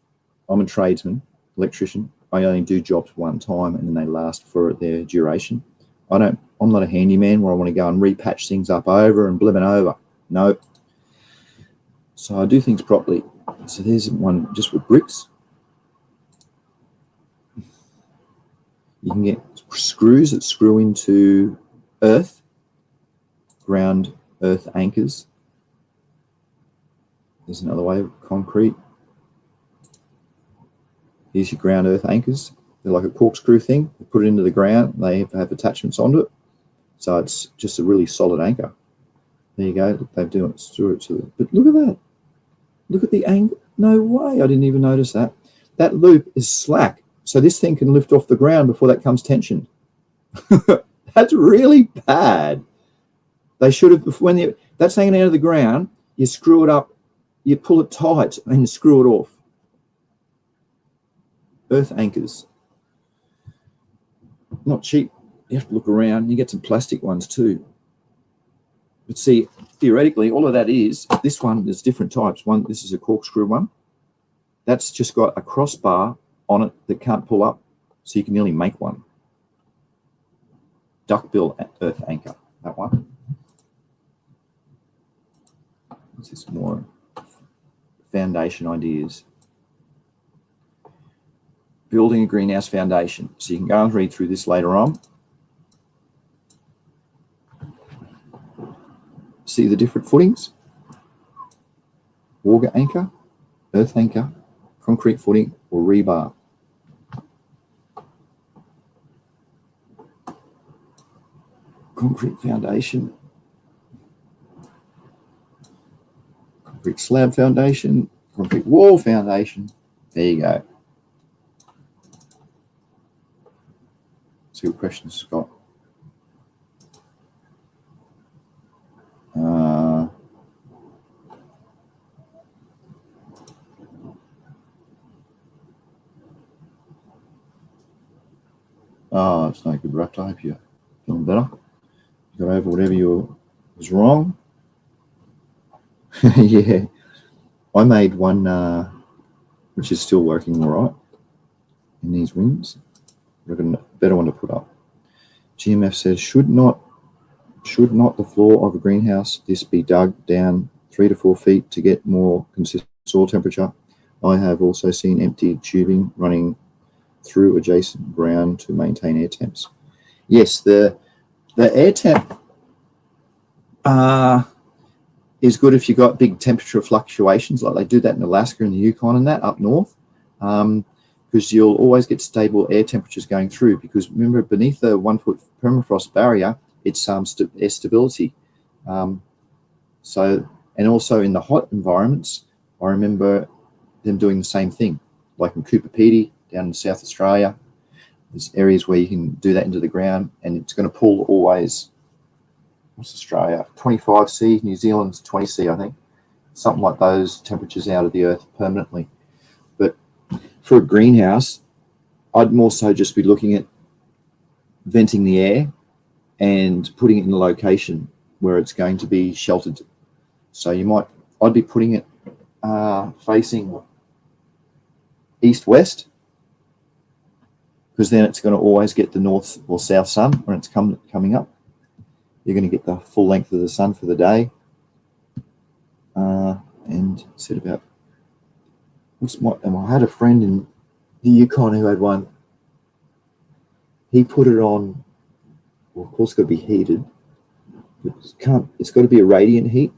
I'm a tradesman, electrician. I only do jobs one time and then they last for their duration. I'm not a handyman where I want to go and repatch things up over and blimmin' over. No. So I do things properly. So there's one just with bricks. You can get screws that screw into earth, ground earth anchors. There's another way of concrete. Here's your ground earth anchors. They're like a corkscrew thing. You put it into the ground. They have attachments onto it. So it's just a really solid anchor. There you go. They've done it through it. But look at that. Look at the angle. No way. I didn't even notice that. That loop is slack. So this thing can lift off the ground before that comes tensioned. That's really bad. They should have, when that's hanging out of the ground, you screw it up, you pull it tight and screw it off. Earth anchors. Not cheap. You have to look around. You get some plastic ones too. But see, theoretically, all of that is, this one, there's different types. One, this is a corkscrew one. That's just got a crossbar on it that can't pull up. So you can nearly make one. Duckbill earth anchor, that one. This is more foundation ideas. Building a greenhouse foundation. So you can go and read through this later on. See the different footings? Auger anchor, earth anchor, concrete footing, or rebar. Concrete foundation. Concrete slab foundation, concrete wall foundation. There you go. See what questions, Scott. Oh, it's no good, Rupt. I hope you're feeling better. You got over whatever was wrong. Yeah. I made one which is still working all right in these winds. I've got a better one to put up. GMF says, should not the floor of a greenhouse this be dug down 3 to 4 feet to get more consistent soil temperature? I have also seen empty tubing running through adjacent ground to maintain air temps. Yes, the air temp is good if you've got big temperature fluctuations, like they do that in Alaska and the Yukon and that up north, because you'll always get stable air temperatures going through, because remember, beneath the 1 foot permafrost barrier, it's air stability. So And also in the hot environments, I remember them doing the same thing, like in Cooper Pedy down in South Australia. There's areas where you can do that into the ground, and it's going to pull always, what's Australia, 25C, New Zealand's 20C, I think, something like those temperatures out of the earth permanently. But for a greenhouse, I'd more so just be looking at venting the air and putting it in a location where it's going to be sheltered. So I'd be putting it facing east-west, because then it's going to always get the north or south sun when it's coming up. You're going to get the full length of the sun for the day. And said about, I had a friend in the Yukon who had one. He put it on, well, of course it's got to be heated. It's got to be a radiant heat.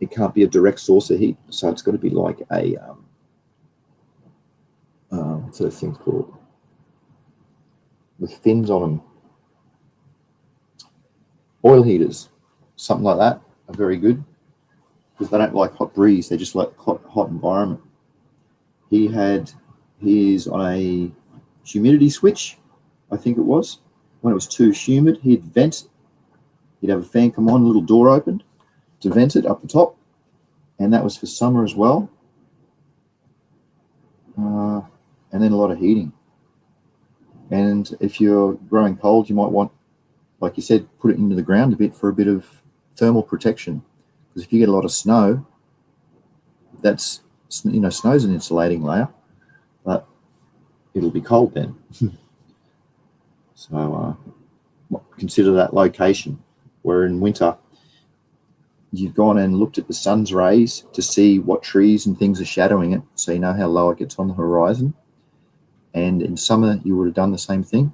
It can't be a direct source of heat. So it's got to be like a, what's those things called? With fins on them. Oil heaters, something like that, are very good, because they don't like hot breeze. They just like hot environment. He had his on a humidity switch, I think it was. When it was too humid, he'd vent. He'd have a fan come on, a little door opened to vent it up the top, and that was for summer as well. And then a lot of heating. And if you're growing cold, you might want, like you said, put it into the ground a bit for a bit of thermal protection. Because if you get a lot of snow, that's, snow's an insulating layer, but it'll be cold then. So consider that location, where in winter you've gone and looked at the sun's rays to see what trees and things are shadowing it, so you know how low it gets on the horizon. And in summer you would have done the same thing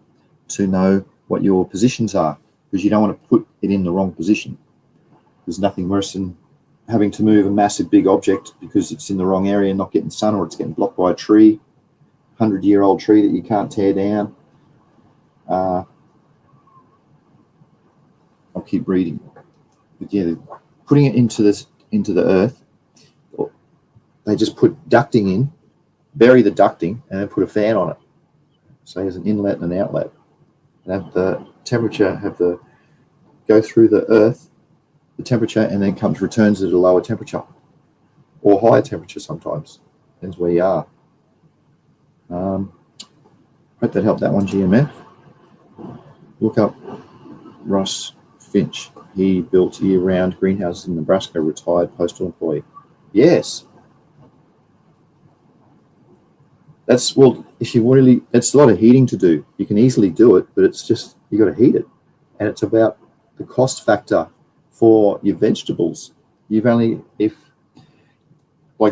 to know what your positions are, because you don't want to put it in the wrong position. There's nothing worse than having to move a massive big object because it's in the wrong area and not getting sun, or it's getting blocked by a tree, 100-year-old tree that you can't tear down. I'll keep reading. But yeah, putting it into the earth, they just put ducting in, bury the ducting, and then put a fan on it. So there's an inlet and an outlet. And have the temperature go through the earth, the temperature, and then returns at a lower temperature or higher temperature sometimes. Depends where you are. Hope that helped that one, GMF. Look up Russ Finch. He built year-round greenhouses in Nebraska, retired postal employee. Yes. That's, well, if you really, it's a lot of heating to do. You can easily do it, but it's just, you got to heat it. And it's about the cost factor for your vegetables. Like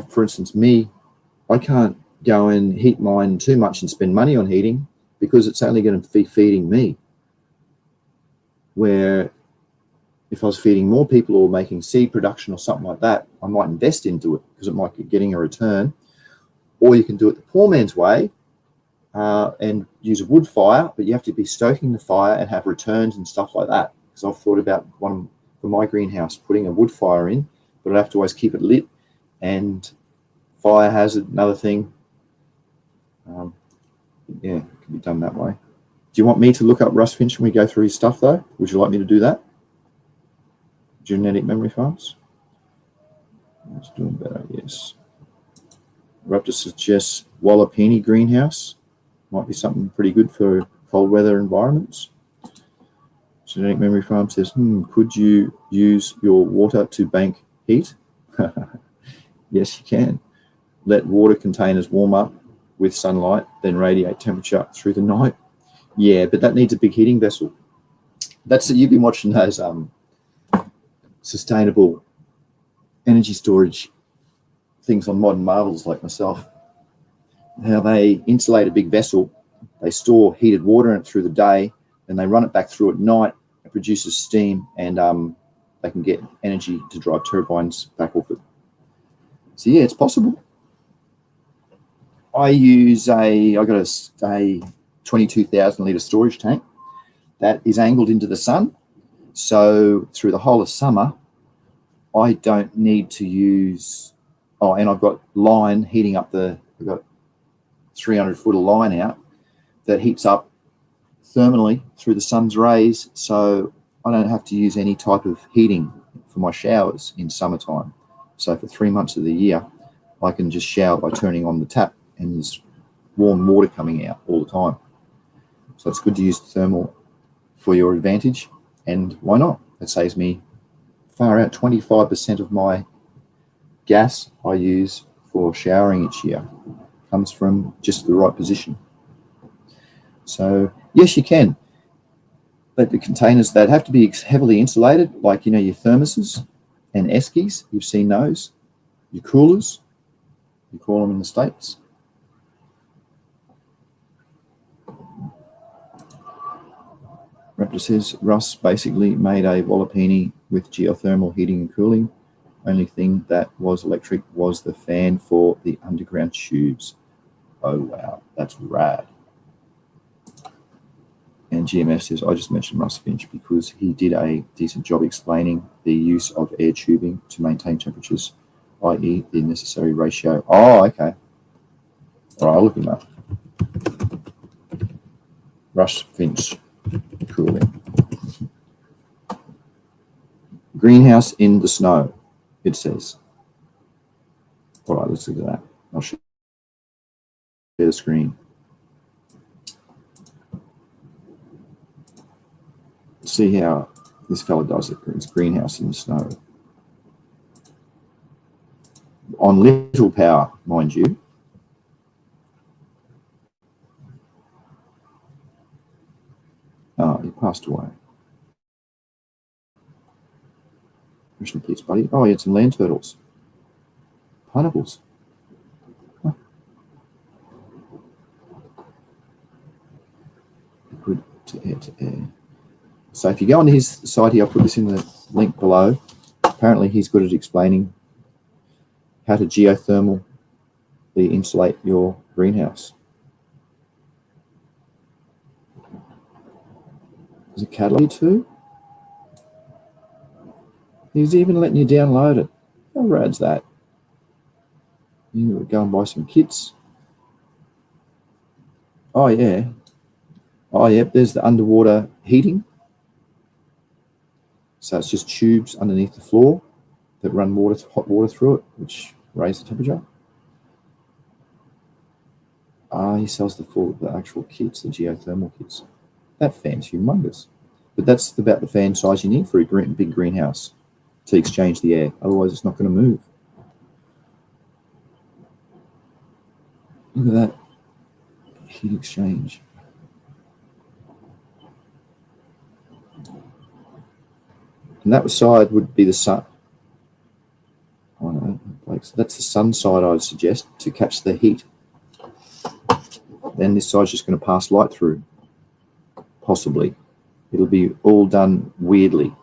for instance, me, I can't go and heat mine too much and spend money on heating, because it's only going to be feeding me. Where if I was feeding more people or making seed production or something like that, I might invest into it because it might be getting a return. Or you can do it the poor man's way and use a wood fire, but you have to be stoking the fire and have returns and stuff like that. Because I've thought about one for my greenhouse, putting a wood fire in, but I have to always keep it lit, and fire hazard, another thing. Yeah, it can be done that way. Do you want me to look up Russ Finch when we go through his stuff, though? Would you like me to do that? Genetic memory farms? It's doing better, yes. Raptor suggests Wallapini greenhouse. Might be something pretty good for cold weather environments. Genetic memory farm says, could you use your water to bank heat? Yes, you can. Let water containers warm up with sunlight, then radiate temperature through the night. Yeah, but that needs a big heating vessel. You've been watching those sustainable energy storage things on Modern Marvels, like myself. How they insulate a big vessel, they store heated water in it through the day, and they run it back through at night. It produces steam, and they can get energy to drive turbines back off it. So yeah, it's possible. I got a 22,000 litre storage tank that is angled into the sun. So through the whole of summer, I don't need to use, oh, and I've got line heating up I've got 300 foot of line out that heats up thermally through the sun's rays, so I don't have to use any type of heating for my showers in summertime. So for 3 months of the year, I can just shower by turning on the tap and there's warm water coming out all the time. So it's good to use thermal for your advantage, and why not? It saves me far out 25% of my gas I use for showering each year comes from just the right position. So yes, you can, but the containers that have to be heavily insulated, like your thermoses and eskies, you've seen those, your coolers, you call them in the States. Raptor says Russ basically made a Wallapini with geothermal heating and cooling. Only thing that was electric was the fan for the underground tubes. Oh wow, that's rad. And GMF says, I just mentioned Russ Finch because he did a decent job explaining the use of air tubing to maintain temperatures, i.e. the necessary ratio. Oh, okay. All right, I'll look him up. Russ Finch cooling. Greenhouse in the snow, it says. All right, let's look at that. I'll share the screen. See how this fella does it. It's greenhouse in the snow. On little power, mind you. Oh, he passed away. Rest in peace, buddy. Oh, he had some land turtles. Pineapples. Huh. Good to air. So if you go on his site here, I'll put this in the link below. Apparently he's good at explaining how to geothermally insulate your greenhouse. There's a catalog too. He's even letting you download it. How rad's that? You go and buy some kits. Oh yeah. Oh yep, there's the underwater heating. So it's just tubes underneath the floor that run hot water through it, which raise the temperature. He sells the actual kits, the geothermal kits. That fan's humongous. But that's about the fan size you need for a big greenhouse to exchange the air. Otherwise, it's not going to move. Look at that. Heat exchange. And that side would be the sun. Oh no, so that's the sun side, I'd suggest, to catch the heat. Then this side's just going to pass light through. Possibly. It'll be all done weirdly,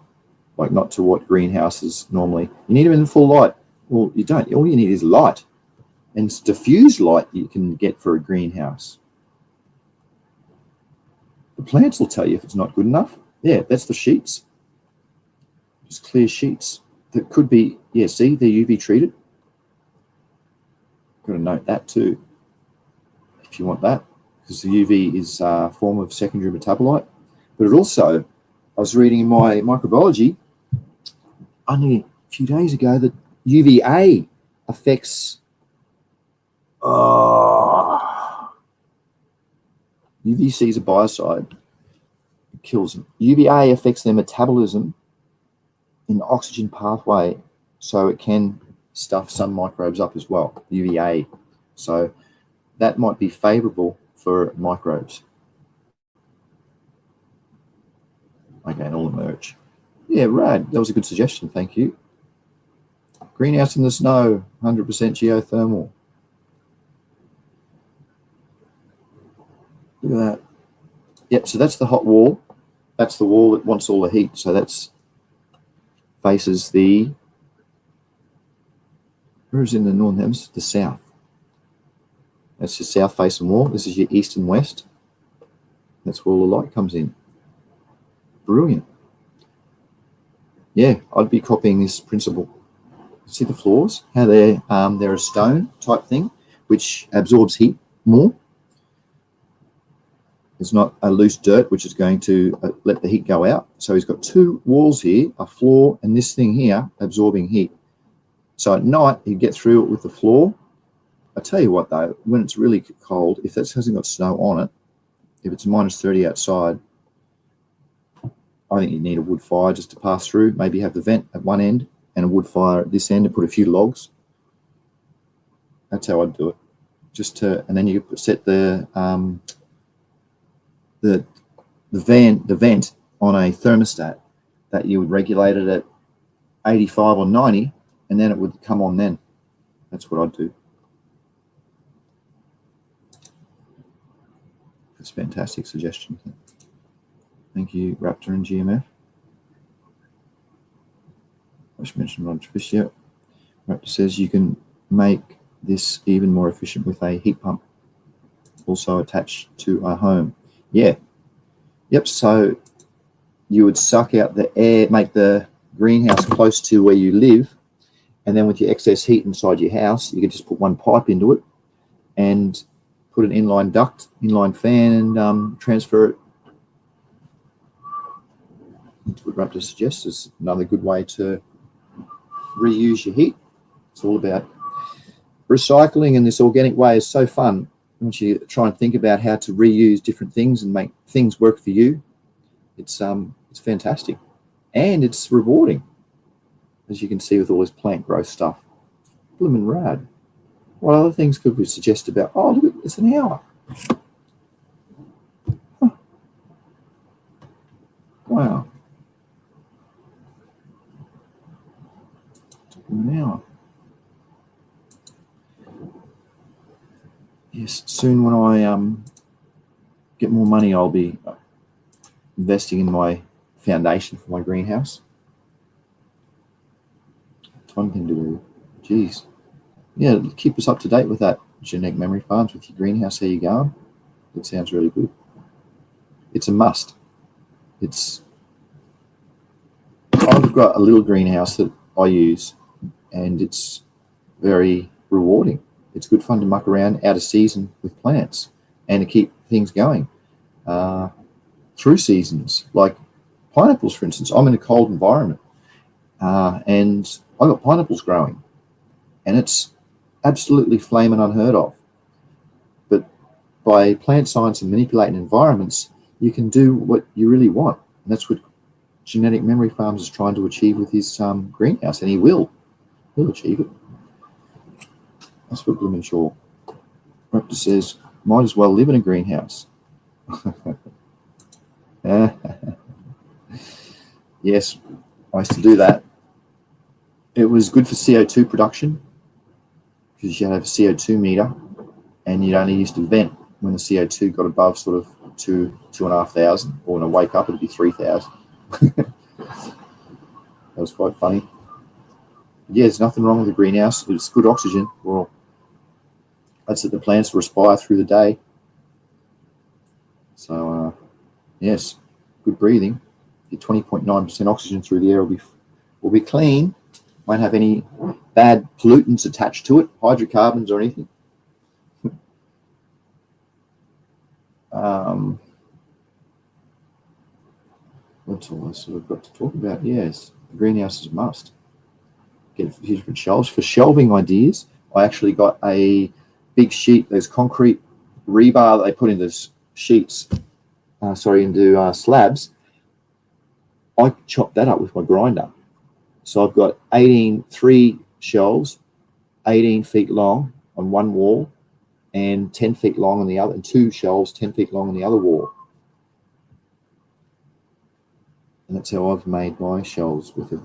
like not to what greenhouses normally. You need them in full light. Well, you don't. All you need is light. And it's diffused light you can get for a greenhouse. The plants will tell you if it's not good enough. Yeah, that's the sheets. Just clear sheets. That could be, yeah, see, they're UV treated. Got to note that too, if you want that, because the UV is a form of secondary metabolite. But it also, I was reading in my microbiology only a few days ago that UVA affects UVC is a biocide. It kills them. UVA affects their metabolism in the oxygen pathway, so it can stuff some microbes up as well, UVA. So that might be favorable for microbes. Okay, and all the merch. Yeah, rad. That was a good suggestion. Thank you. Greenhouse in the snow, 100% geothermal. Look at that. Yep, so that's the hot wall. That's the wall that wants all the heat. So that's faces the, where is it in the northern hemisphere? The south. That's your south facing wall. This is your east and west. That's where all the light comes in. Brilliant. Yeah, I'd be copying this principle. See the floors, how they're a stone type thing, which absorbs heat more. It's not a loose dirt, which is going to let the heat go out. So he's got two walls here, a floor, and this thing here absorbing heat. So at night, you get through it with the floor. I tell you what, though, when it's really cold, if that hasn't got snow on it, if it's -30 outside, I think you need a wood fire just to pass through. Maybe have the vent at one end and a wood fire at this end and put a few logs. That's how I'd do it. And then you set the vent on a thermostat that you would regulate it at 85 or 90, and then it would come on then. That's what I'd do. That's a fantastic suggestion. Thank you, Raptor and GMF. I should mention Roger Fish. Yeah. Raptor says you can make this even more efficient with a heat pump also attached to a home. Yeah. Yep. So you would suck out the air, make the greenhouse close to where you live, and then with your excess heat inside your house, you could just put one pipe into it and put an inline duct, inline fan, and transfer it. That's what Raptor suggests is another good way to reuse your heat. It's all about recycling, and this organic way is so fun. Once you try and think about how to reuse different things and make things work for you, it's fantastic, and it's rewarding, as you can see with all this plant growth stuff. Bloomin' rad. What other things could we suggest about? Oh, look, it's an hour. Huh. Wow. Took an hour. Yes, soon when I get more money, I'll be investing in my foundation for my greenhouse. It's one thing to do. Geez. Yeah, keep us up to date with that, Genetic Memory Farms, with your greenhouse. How you going? It sounds really good. It's a must. I've got a little greenhouse that I use, and it's very rewarding. It's good fun to muck around out of season with plants and to keep things going through seasons. Like pineapples, for instance. I'm in a cold environment, and I've got pineapples growing, and it's absolutely flaming unheard of. But by plant science and manipulating environments, you can do what you really want. And that's what Genetic Memory Farms is trying to achieve with his greenhouse, and he'll achieve it. That's what Bloomin' Shaw. Raptor says, might as well live in a greenhouse. Yes, I used to do that. It was good for CO2 production, because you have a CO2 meter, and you'd only used to vent when the CO2 got above sort of 2,500, or when I wake up it'd be 3,000. That was quite funny. Yeah, there's nothing wrong with the greenhouse. It's good oxygen. Well, that's that the plants respire through the day. So, yes, good breathing. Your 20.9% oxygen through the air will be clean. Won't have any bad pollutants attached to it, hydrocarbons or anything. What's all I sort of got to talk about? Yes, the greenhouse is a must. Get a few different shelves. For shelving ideas, I actually got a big sheet. There's concrete rebar that they put into sheets, into slabs. I chopped that up with my grinder. So I've got 3 shelves, 18 feet long on one wall, and 10 feet long on the other, and 2 shelves 10 feet long on the other wall. And that's how I've made my shelves with it.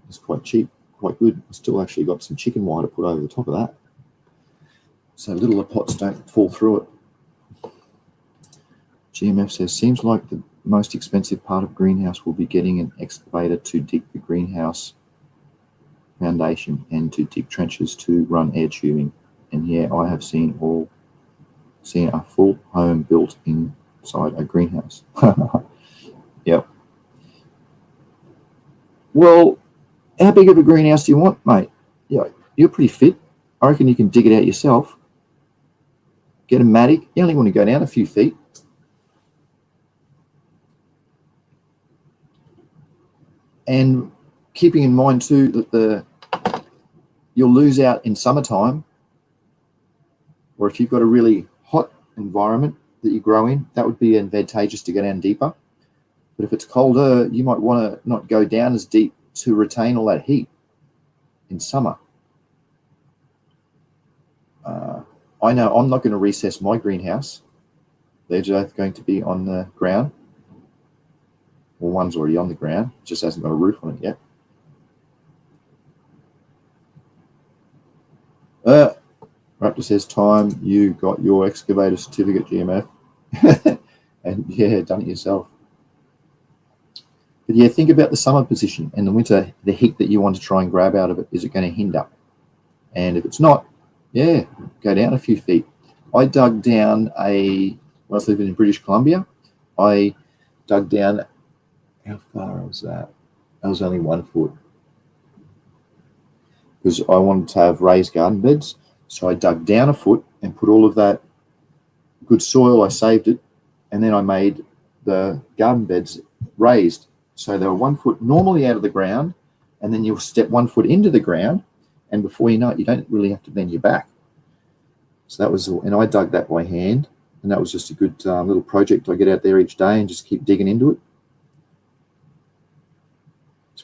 It's quite cheap, quite good. I still actually got some chicken wire to put over the top of that, so little pots don't fall through it. GMF says, seems like the most expensive part of greenhouse will be getting an excavator to dig the greenhouse foundation and to dig trenches to run air tubing. And yeah, I have seen a full home built inside a greenhouse. Yep. Well, How big of a greenhouse do you want, mate? Yeah, you're pretty fit. I reckon you can dig it out yourself. Get a matic. You only want to go down a few feet. And keeping in mind too that you'll lose out in summertime, or if you've got a really hot environment that you grow in, that would be advantageous to go down deeper. But if it's colder, you might want to not go down as deep to retain all that heat in summer. I know I'm not going to recess my greenhouse. They're both going to be on the ground. Well, one's already on the ground, just hasn't got a roof on it yet. Raptor says, time you got your excavator certificate, GMF. And yeah, done it yourself. But yeah, think about the summer position and the winter, the heat that you want to try and grab out of it. Is it going to hinder? And if it's not, yeah, go down a few feet. I dug down when I was living in British Columbia, I dug down, how far was that? That was only 1 foot. Because I wanted to have raised garden beds. So I dug down 1 foot and put all of that good soil, I saved it, and then I made the garden beds raised. So they were 1 foot normally out of the ground, and then you'll step 1 foot into the ground, and before you know it, you don't really have to bend your back. So that was, and I dug that by hand, and that was just a good little project. I get out there each day and just keep digging into it.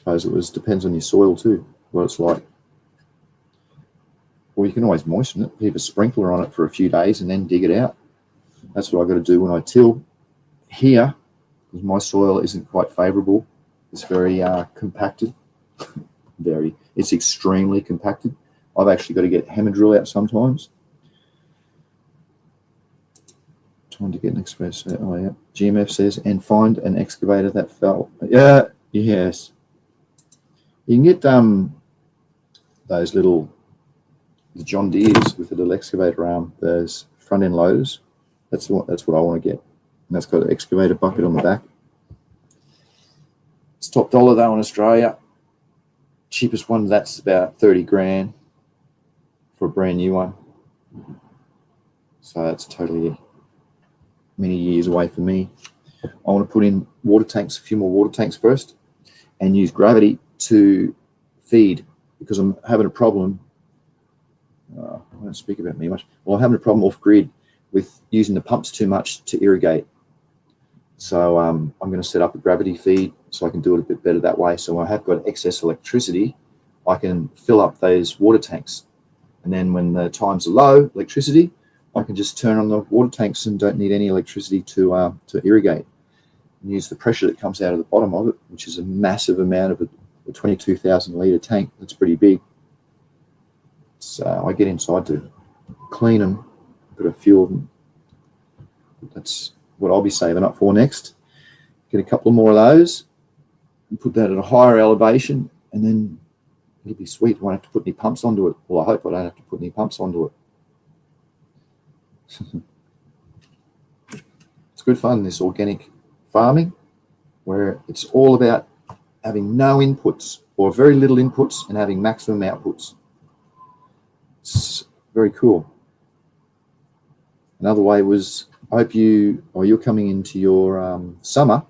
I suppose it depends on your soil too, what it's like. Or you can always moisten it, leave a sprinkler on it for a few days and then dig it out. That's what I've got to do when I till here, because my soil isn't quite favourable. It's very compacted. It's extremely compacted. I've actually got to get hammer drill out sometimes. Trying to get an excavator. Oh yeah. GMF says, and find an excavator that fell. Yeah, yes. You can get those little John Deeres with a little excavator arm, those front end loaders. That's what I want to get. And that's got an excavator bucket on the back. It's top dollar though in Australia. Cheapest one, that's about 30 grand for a brand new one. So that's totally many years away for me. I want to put in water tanks, a few more water tanks first, and use gravity to feed, because I'm having a problem. I don't speak about me much. Well, I'm having a problem off grid with using the pumps too much to irrigate. So I'm going to set up a gravity feed so I can do it a bit better that way. So when I have got excess electricity, I can fill up those water tanks. And then when the times are low, electricity, I can just turn on the water tanks and don't need any electricity to irrigate. And use the pressure that comes out of the bottom of it, which is a massive amount of a 22,000 litre tank. That's pretty big. So I get inside to clean them, put a few of them. That's what I'll be saving up for next. Get a couple more of those and put that at a higher elevation, and then it'll be sweet. I won't have to put any pumps onto it. Well, I hope I don't have to put any pumps onto it. It's good fun, this organic farming, where it's all about having no inputs or very little inputs and having maximum outputs. It's very cool. Another way was, I hope you're coming into your summer,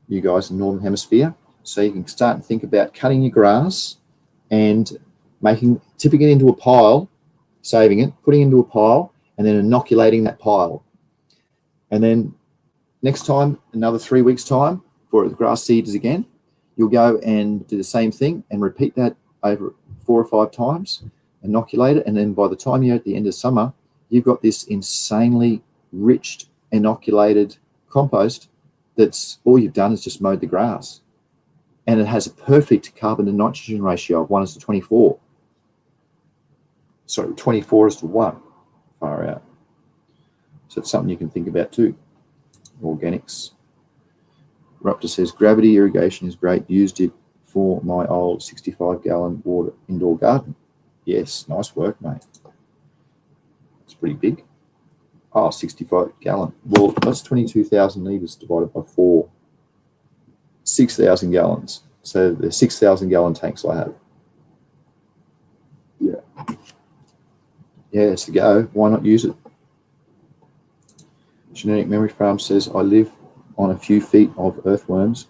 you guys in the Northern Hemisphere, so you can start and think about cutting your grass and tipping it into a pile, saving it, putting it into a pile, and then inoculating that pile. And then next time, another 3 weeks' time, for the grass seeds again, you'll go and do the same thing and repeat that over 4 or 5 times, inoculate it, and then by the time you're at the end of summer, you've got this insanely rich, inoculated compost that's all you've done is just mowed the grass. And it has a perfect carbon to nitrogen ratio of 1:24. Sorry, 24:1. Far out. So it's something you can think about too. Organics. Raptor says, gravity irrigation is great. Used it for my old 65-gallon water indoor garden. Yes, nice work, mate. It's pretty big. Oh, 65-gallon. Well, that's 22,000 litres divided by 4. 6,000 gallons. So the 6,000 gallon tanks I have. Yeah. Yeah, it's the go. Why not use it? Genetic Memory Farm says, I live on a few feet of earthworms.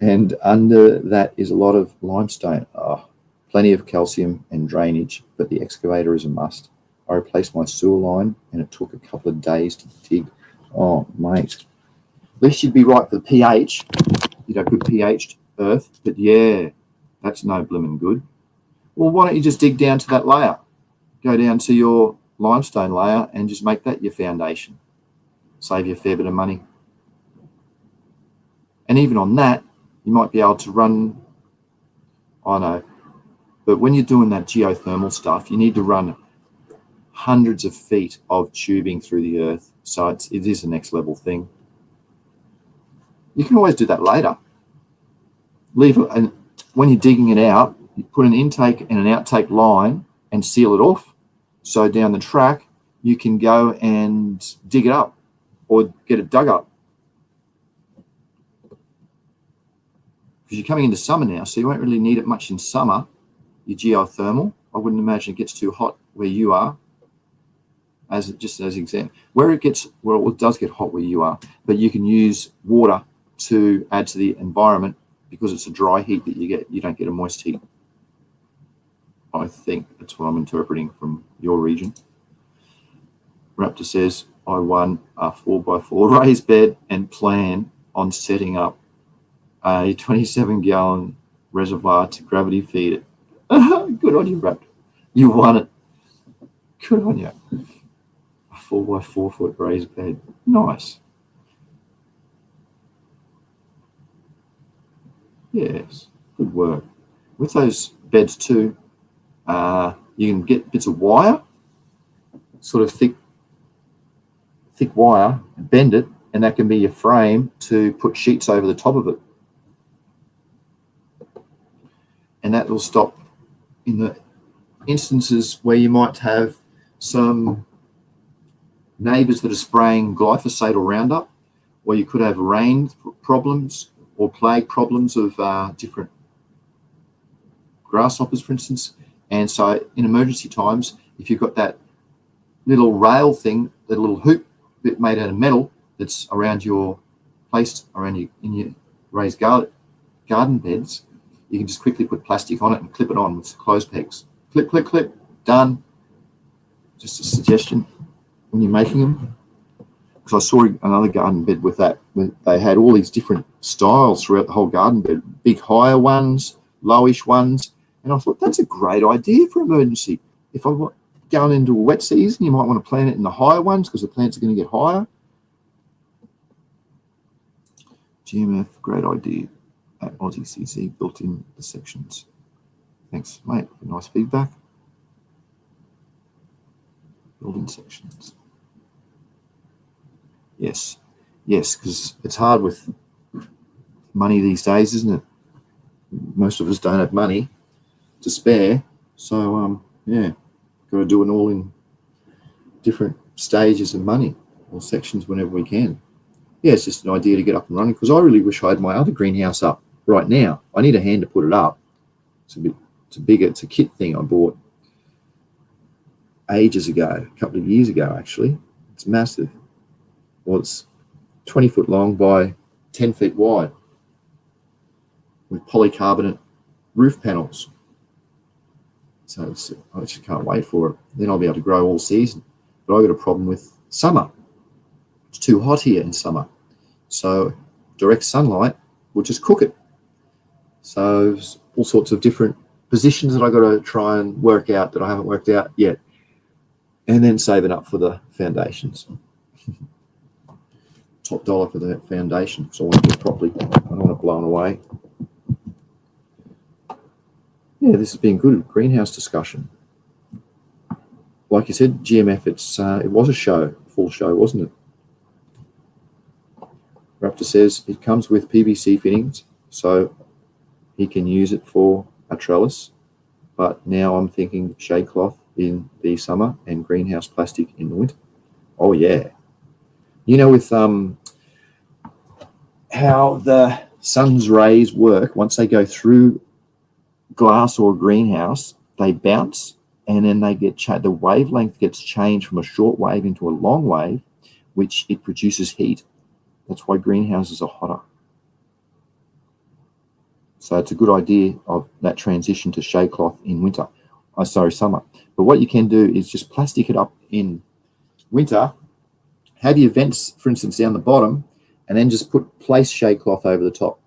And under that is a lot of limestone. Oh, plenty of calcium and drainage, but the excavator is a must. I replaced my sewer line and it took a couple of days to dig. Oh, mate. At least you'd be right for the pH. You'd have good pH earth, but yeah, that's no blooming good. Well, why don't you just dig down to that layer? Go down to your limestone layer and just make that your foundation. Save you a fair bit of money. And even on that, you might be able to run, I know, but when you're doing that geothermal stuff, you need to run hundreds of feet of tubing through the earth. So it is a next level thing. You can always do that later. Leave it, and when you're digging it out, you put an intake and an outtake line and seal it off. So down the track, you can go and dig it up or get it dug up. Because you're coming into summer now, so you won't really need it much in summer, your geothermal. I wouldn't imagine it gets too hot where you are, just as an example. Where it does get hot where you are, but you can use water to add to the environment because it's a dry heat that you get. You don't get a moist heat. I think that's what I'm interpreting from your region. Raptor says, I won a 4x4 raised bed and plan on setting up a 27-gallon reservoir to gravity feed it. Good on you, Raptor. You won it. Good on you. A 4x4 foot raised bed. Nice. Yes, good work. With those beds too, you can get bits of wire, sort of thick wire, bend it, and that can be your frame to put sheets over the top of it. And that will stop in the instances where you might have some neighbours that are spraying glyphosate or Roundup, or you could have rain problems or plague problems of different grasshoppers, for instance. And so in emergency times, if you've got that little rail thing, that little hoop bit made out of metal that's around your placed around your in your raised garden beds, you can just quickly put plastic on it and clip it on with clothes pegs. Clip, clip, clip, done. Just a suggestion when you're making them. Because I saw another garden bed with that. They had all these different styles throughout the whole garden bed. Big higher ones, lowish ones. And I thought, that's a great idea for emergency. If I'm going into a wet season, you might want to plant it in the higher ones because the plants are going to get higher. GMF, great idea. At Aussie CC, built in the sections. Thanks, mate, for nice feedback. Building sections. Yes, because it's hard with money these days, isn't it? Most of us don't have money to spare, so yeah, got to do it all in different stages of money or sections whenever we can. Yeah, it's just an idea to get up and running because I really wish I had my other greenhouse up right now. I need a hand to put it up. It's a kit thing I bought ages ago, a couple of years ago actually. It's massive. Well, it's 20 foot long by 10 feet wide with polycarbonate roof panels. So I just can't wait for it. Then I'll be able to grow all season. But I've got a problem with summer. It's too hot here in summer. So direct sunlight will just cook it. So there's all sorts of different positions that I've got to try and work out that I haven't worked out yet. And then save it up for the foundations. Top dollar for the foundation, so I want to do it properly. I don't want it blown away. Yeah, this has been good greenhouse discussion. Like you said, GMF, it was a show, full show, wasn't it? Raptor says it comes with PVC fittings, so he can use it for a trellis. But now I'm thinking shade cloth in the summer and greenhouse plastic in the winter. Oh yeah. You know, with how the sun's rays work, once they go through glass or a greenhouse, they bounce, and then they get the wavelength gets changed from a short wave into a long wave, which it produces heat. That's why greenhouses are hotter. So it's a good idea of that transition to shade cloth in winter. Summer. But what you can do is just plastic it up in winter, have your vents, for instance, down the bottom, and then just place shade cloth over the top,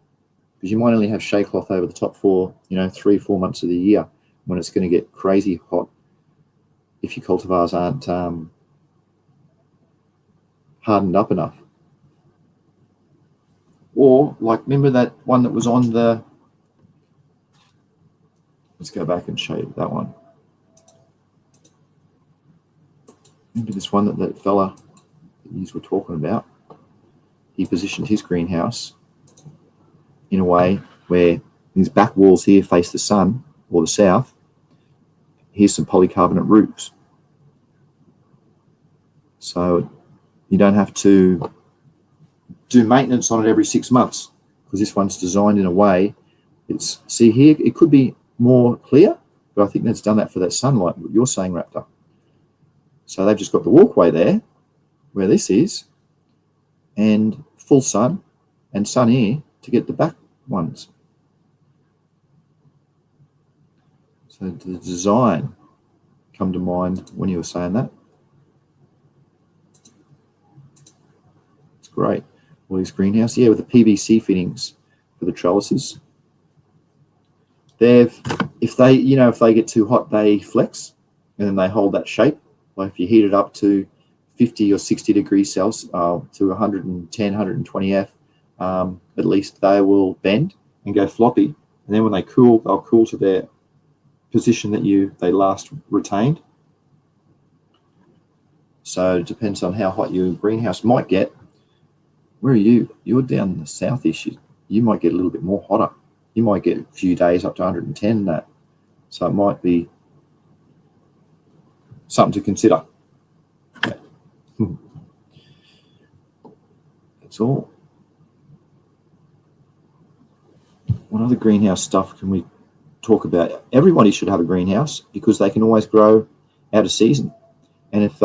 because you might only have shade cloth over the top for 3-4 months of the year when it's going to get crazy hot if your cultivars aren't hardened up enough. Or like, remember that one that was on the, let's go back and show you that one. Remember this one that fella that you were talking about? He positioned his greenhouse in a way where his back walls here face the sun or the south. Here's some polycarbonate roofs. So you don't have to do maintenance on it every 6 months, because this one's designed in a way, see here, it could be more clear, but I think that's done that for that sunlight, what you're saying, Raptor. So they've just got the walkway there, where this is, and full sun, and sun here to get the back ones. So the design come to mind when you were saying that. It's great. All these greenhouse, with the PVC fittings for the trellises. If they get too hot, they flex, and then they hold that shape. Like if you heat it up to 50 or 60 degrees Celsius, to 110, 120 F, at least they will bend and go floppy. And then when they cool, they'll cool to their position that they last retained. So it depends on how hot your greenhouse might get. Where are you? You're down the south-ish. You might get a little bit more hotter. You might get a few days up to 110 that. So it might be something to consider. That's all. What other greenhouse stuff can we talk about? Everybody should have a greenhouse, because they can always grow out of season. And if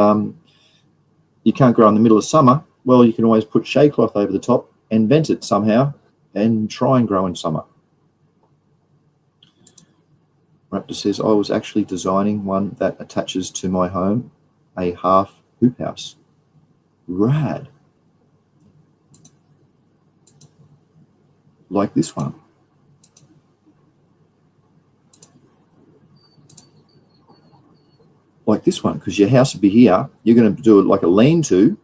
you can't grow in the middle of summer, well, you can always put shade cloth over the top and vent it somehow and try and grow in summer. Raptor says, I was actually designing one that attaches to my home, a half hoop house. Rad. Like this one. Like this one, because your house would be here. You're going to do it like a lean-to,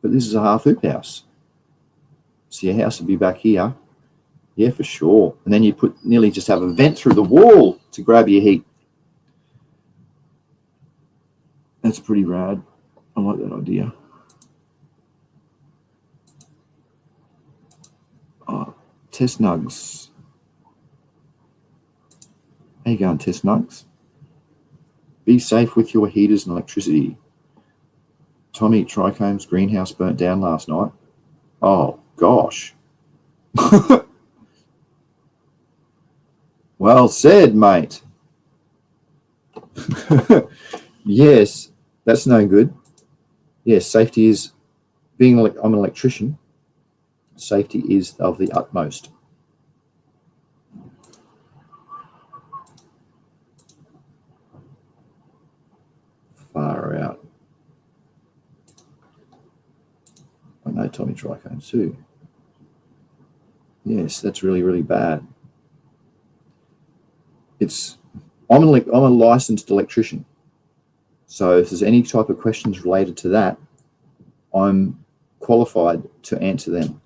but this is a half hoop house. So your house would be back here. Yeah, for sure. And then you nearly just have a vent through the wall to grab your heat. That's pretty rad. I like that idea. Test Nugs. How you going, Test Nugs? Be safe with your heaters and electricity. Tommy Trichome's greenhouse burnt down last night. Oh, gosh. Well said, mate. Yes, that's no good. Yes, safety is, I'm an electrician, safety is of the utmost. Far out. I know Tommy Trichome too. Yes, that's really, really bad. I'm a licensed electrician. So if there's any type of questions related to that, I'm qualified to answer them.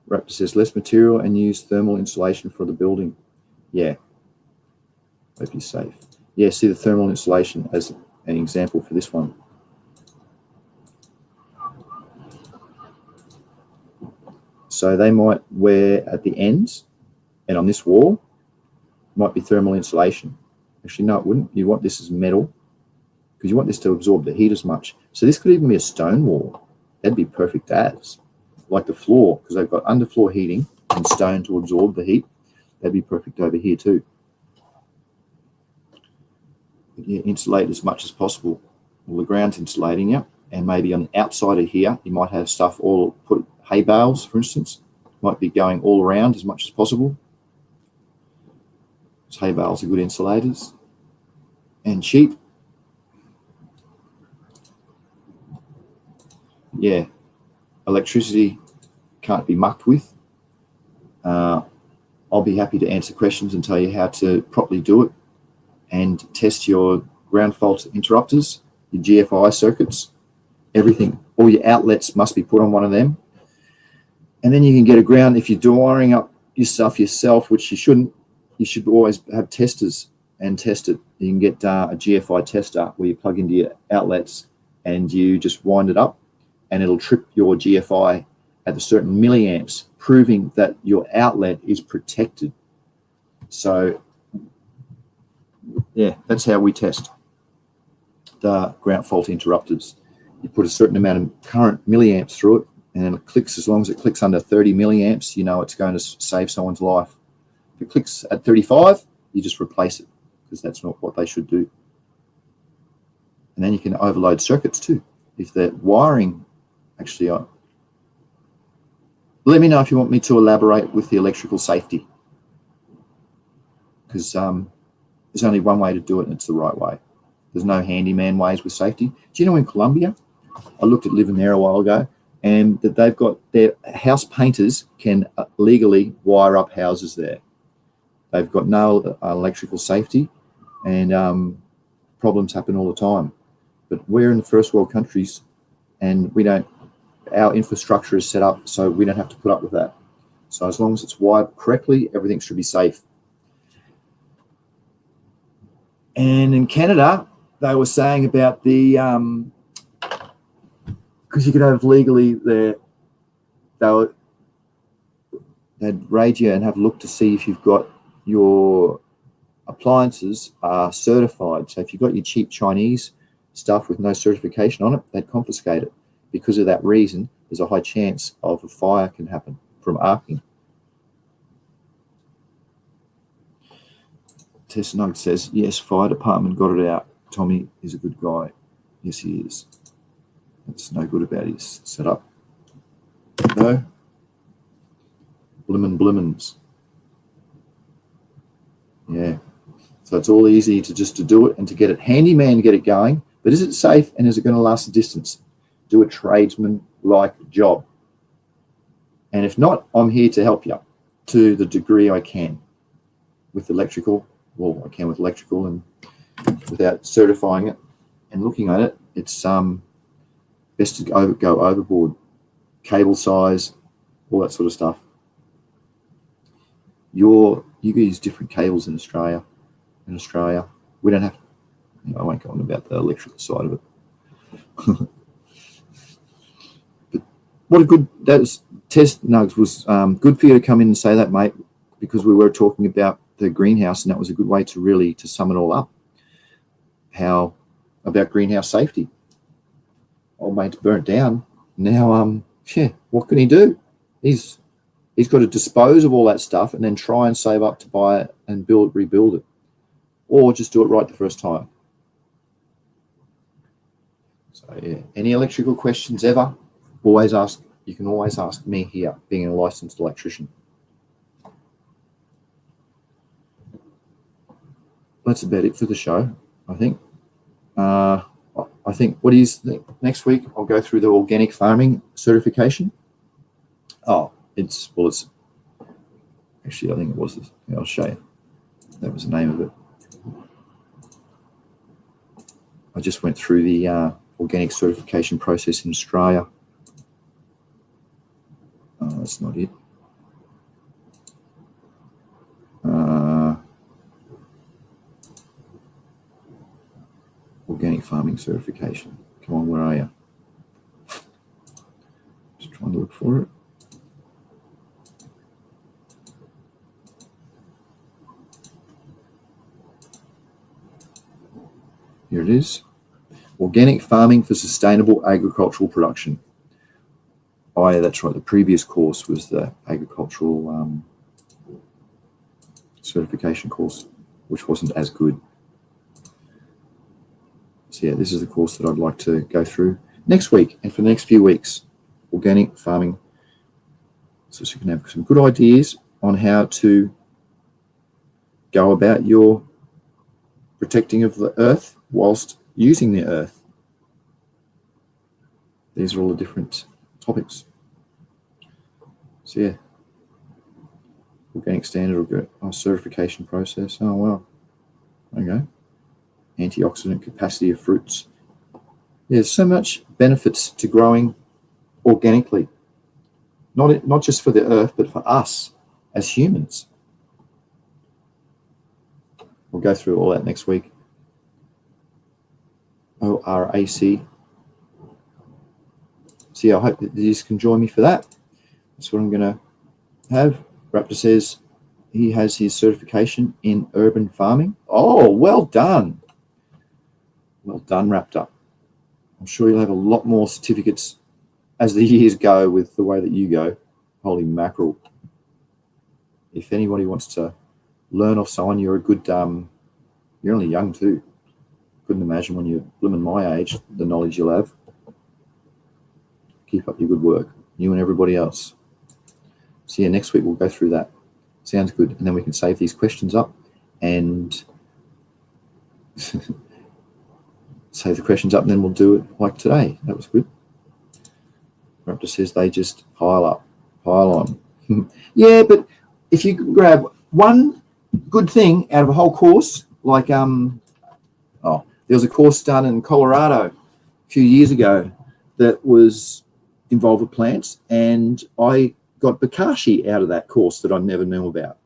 Raptor says, less material and use thermal insulation for the building. Yeah. Hope you're safe. Yeah, see the thermal insulation as an example for this one. So they might wear at the ends, and on this wall might be thermal insulation. Actually, no, it wouldn't. You want this as metal, because you want this to absorb the heat as much. So this could even be a stone wall. That'd be perfect as. like the floor, because they've got underfloor heating and stone to absorb the heat. That'd be perfect over here too. You insulate as much as possible. Well, the ground's insulating you, and maybe on the outside of here, you might have stuff all put, hay bales, for instance, might be going all around as much as possible. So hay bales are good insulators and cheap. Yeah, electricity can't be mucked with. I'll be happy to answer questions and tell you how to properly do it and test your ground fault interrupters, your GFI circuits, everything. All your outlets must be put on one of them. And then you can get a ground, if you're wiring up your stuff yourself, which you shouldn't, you should always have testers and test it. You can get a GFI tester where you plug into your outlets and you just wind it up, and it'll trip your GFI at a certain milliamps, proving that your outlet is protected. So yeah, that's how we test the ground fault interrupters. You put a certain amount of current milliamps through it, and it clicks. As long as it clicks under 30 milliamps, you know it's going to save someone's life. If it clicks at 35, you just replace it, because that's not what they should do. And then you can overload circuits too. If the wiring actually on. Let me know if you want me to elaborate with the electrical safety, because there's only one way to do it, and it's the right way. There's no handyman ways with safety. Do you know in Colombia, I looked at living there a while ago, and that they've got their house painters can legally wire up houses there. They've got no electrical safety, and problems happen all the time. But we're in the first world countries, and we don't. Our infrastructure is set up so we don't have to put up with that. So as long as it's wired correctly, everything should be safe. And in Canada, they were saying about the because you could have legally they'd raid you and have a look to see if you've got your appliances are certified. So if you've got your cheap Chinese stuff with no certification on it, they'd confiscate it. Because of that reason, there's a high chance of a fire can happen from arcing. Tess Nugget says, yes, fire department got it out. Tommy is a good guy. Yes, he is. That's no good about his setup. No. Blimmins. Yeah. So it's all easy to just to do it and to get it handyman, get it going. But is it safe, and is it going to last a distance? Do a tradesman-like job. And if not, I'm here to help you to the degree I can with electrical. Well, I can with electrical, and without certifying it and looking at it, it's best to go overboard. Cable size, all that sort of stuff. You use different cables in Australia. In Australia, we don't have. I won't go on about the electrical side of it. But what a good test, Nugs, was good for you to come in and say that, mate, because we were talking about the greenhouse, and that was a good way to really to sum it all up. How about greenhouse safety? Old mate's burnt down. Now, what can he do? He's got to dispose of all that stuff and then try and save up to buy it and rebuild it, or just do it right the first time. So yeah, any electrical questions ever? Always ask. You can always ask me here, being a licensed electrician. That's about it for the show, I think. I think, what is next week? I'll go through the organic farming certification. Oh, it's actually, I think it was this. I'll show you. That was the name of it. I just went through the organic certification process in Australia. Oh, that's not it. Organic farming certification. Come on, where are you? Just trying to look for it. Here it is. Organic farming for sustainable agricultural production. Oh, yeah, that's right. The previous course was the agricultural certification course, which wasn't as good. So yeah, this is the course that I'd like to go through next week and for the next few weeks, organic farming. So you can have some good ideas on how to go about your protecting of the earth whilst using the earth. These are all the different topics. So yeah, organic standard or certification process. Oh wow, okay. Antioxidant capacity of fruits. There's so much benefits to growing organically, not just for the earth, but for us as humans. We'll go through all that next week. ORAC. So yeah, I hope that you can join me for that. That's what I'm going to have. Raptor says he has his certification in urban farming. Oh, well done. Well done, Raptor. I'm sure you'll have a lot more certificates as the years go with the way that you go. Holy mackerel. If anybody wants to learn off someone, you're a good, you're only young too. Couldn't imagine when you're blooming my age, the knowledge you'll have. Keep up your good work, you and everybody else. So yeah, next week we'll go through that. Sounds good. And then we can save these questions up and save the questions up, and then we'll do it like today. That was good. Raptor says they just pile on. Yeah, but if you grab one good thing out of a whole course, like there was a course done in Colorado a few years ago that was involved with plants, and I got bokashi out of that course that I never knew about.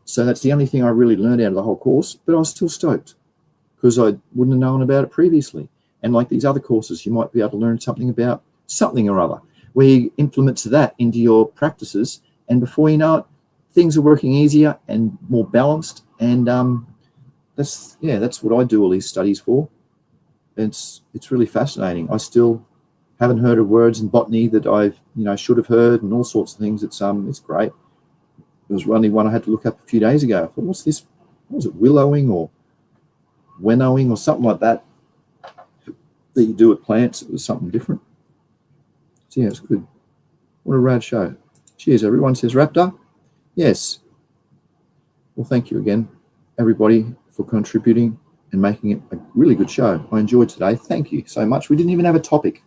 So that's the only thing I really learned out of the whole course, but I was still stoked because I wouldn't have known about it previously. And like these other courses, you might be able to learn something about something or other, where you implement that into your practices, and before you know it, things are working easier and more balanced. And that's what I do all these studies for. It's really fascinating. I still haven't heard of words in botany that I've should have heard, and all sorts of things. It's great. There was only one I had to look up a few days ago. I thought, what's this? What was it, willowing or winnowing or something like that that you do with plants? It was something different. So yeah, it's good. What a rad show. Cheers, everyone, says Raptor. Yes. Well, thank you again, everybody, for contributing and making it a really good show. I enjoyed today. Thank you so much. We didn't even have a topic.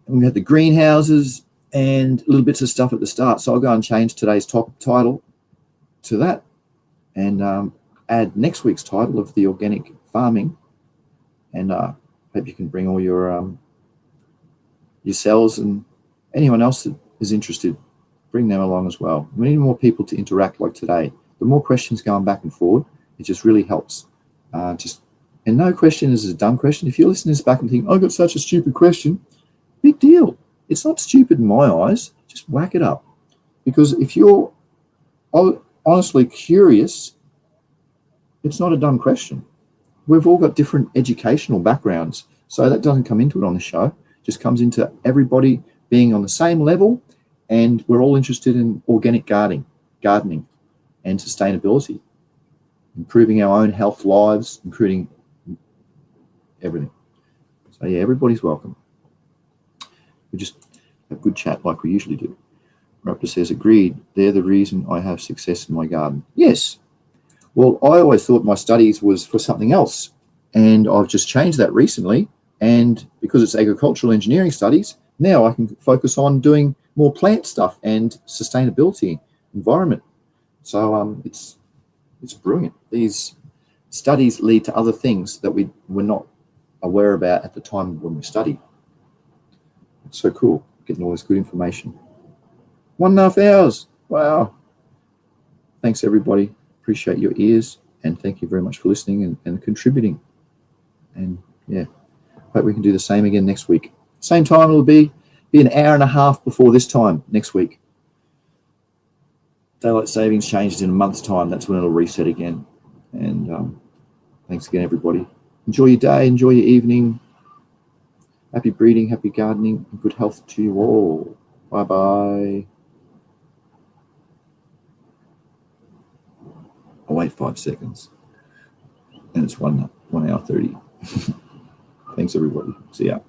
And we had the greenhouses and little bits of stuff at the start. So I'll go and change today's title to that and add next week's title of the organic farming. And hope you can bring all your cells and anyone else that is interested, bring them along as well. We need more people to interact like today. The more questions going back and forward, it just really helps. And no question is a dumb question. If you're listening to this back and think, I got such a stupid question, big deal. It's not stupid in my eyes. Just whack it up. Because if you're honestly curious, it's not a dumb question. We've all got different educational backgrounds, so that doesn't come into it on the show. It just comes into everybody being on the same level, and we're all interested in organic gardening and sustainability, improving our own health lives, including everything. So yeah, everybody's welcome. We just have good chat like we usually do. Raptor says, agreed, they're the reason I have success in my garden. Yes. Well, I always thought my studies was for something else, and I've just changed that recently, and because it's agricultural engineering studies, now I can focus on doing more plant stuff and sustainability, environment. So it's brilliant. These studies lead to other things that we were not aware about at the time when we studied. It's so cool, getting all this good information. 1.5 hours. Wow. Thanks, everybody. Appreciate your ears, and thank you very much for listening and contributing. And yeah, hope we can do the same again next week. Same time, it'll be an hour and a half before this time next week. Daylight savings changes in a month's time. That's when it'll reset again. And thanks again, everybody. Enjoy your day, enjoy your evening. Happy breeding, happy gardening, and good health to you all. Bye-bye. I'll wait 5 seconds. And it's 1 hour 30. Thanks, everybody. See ya.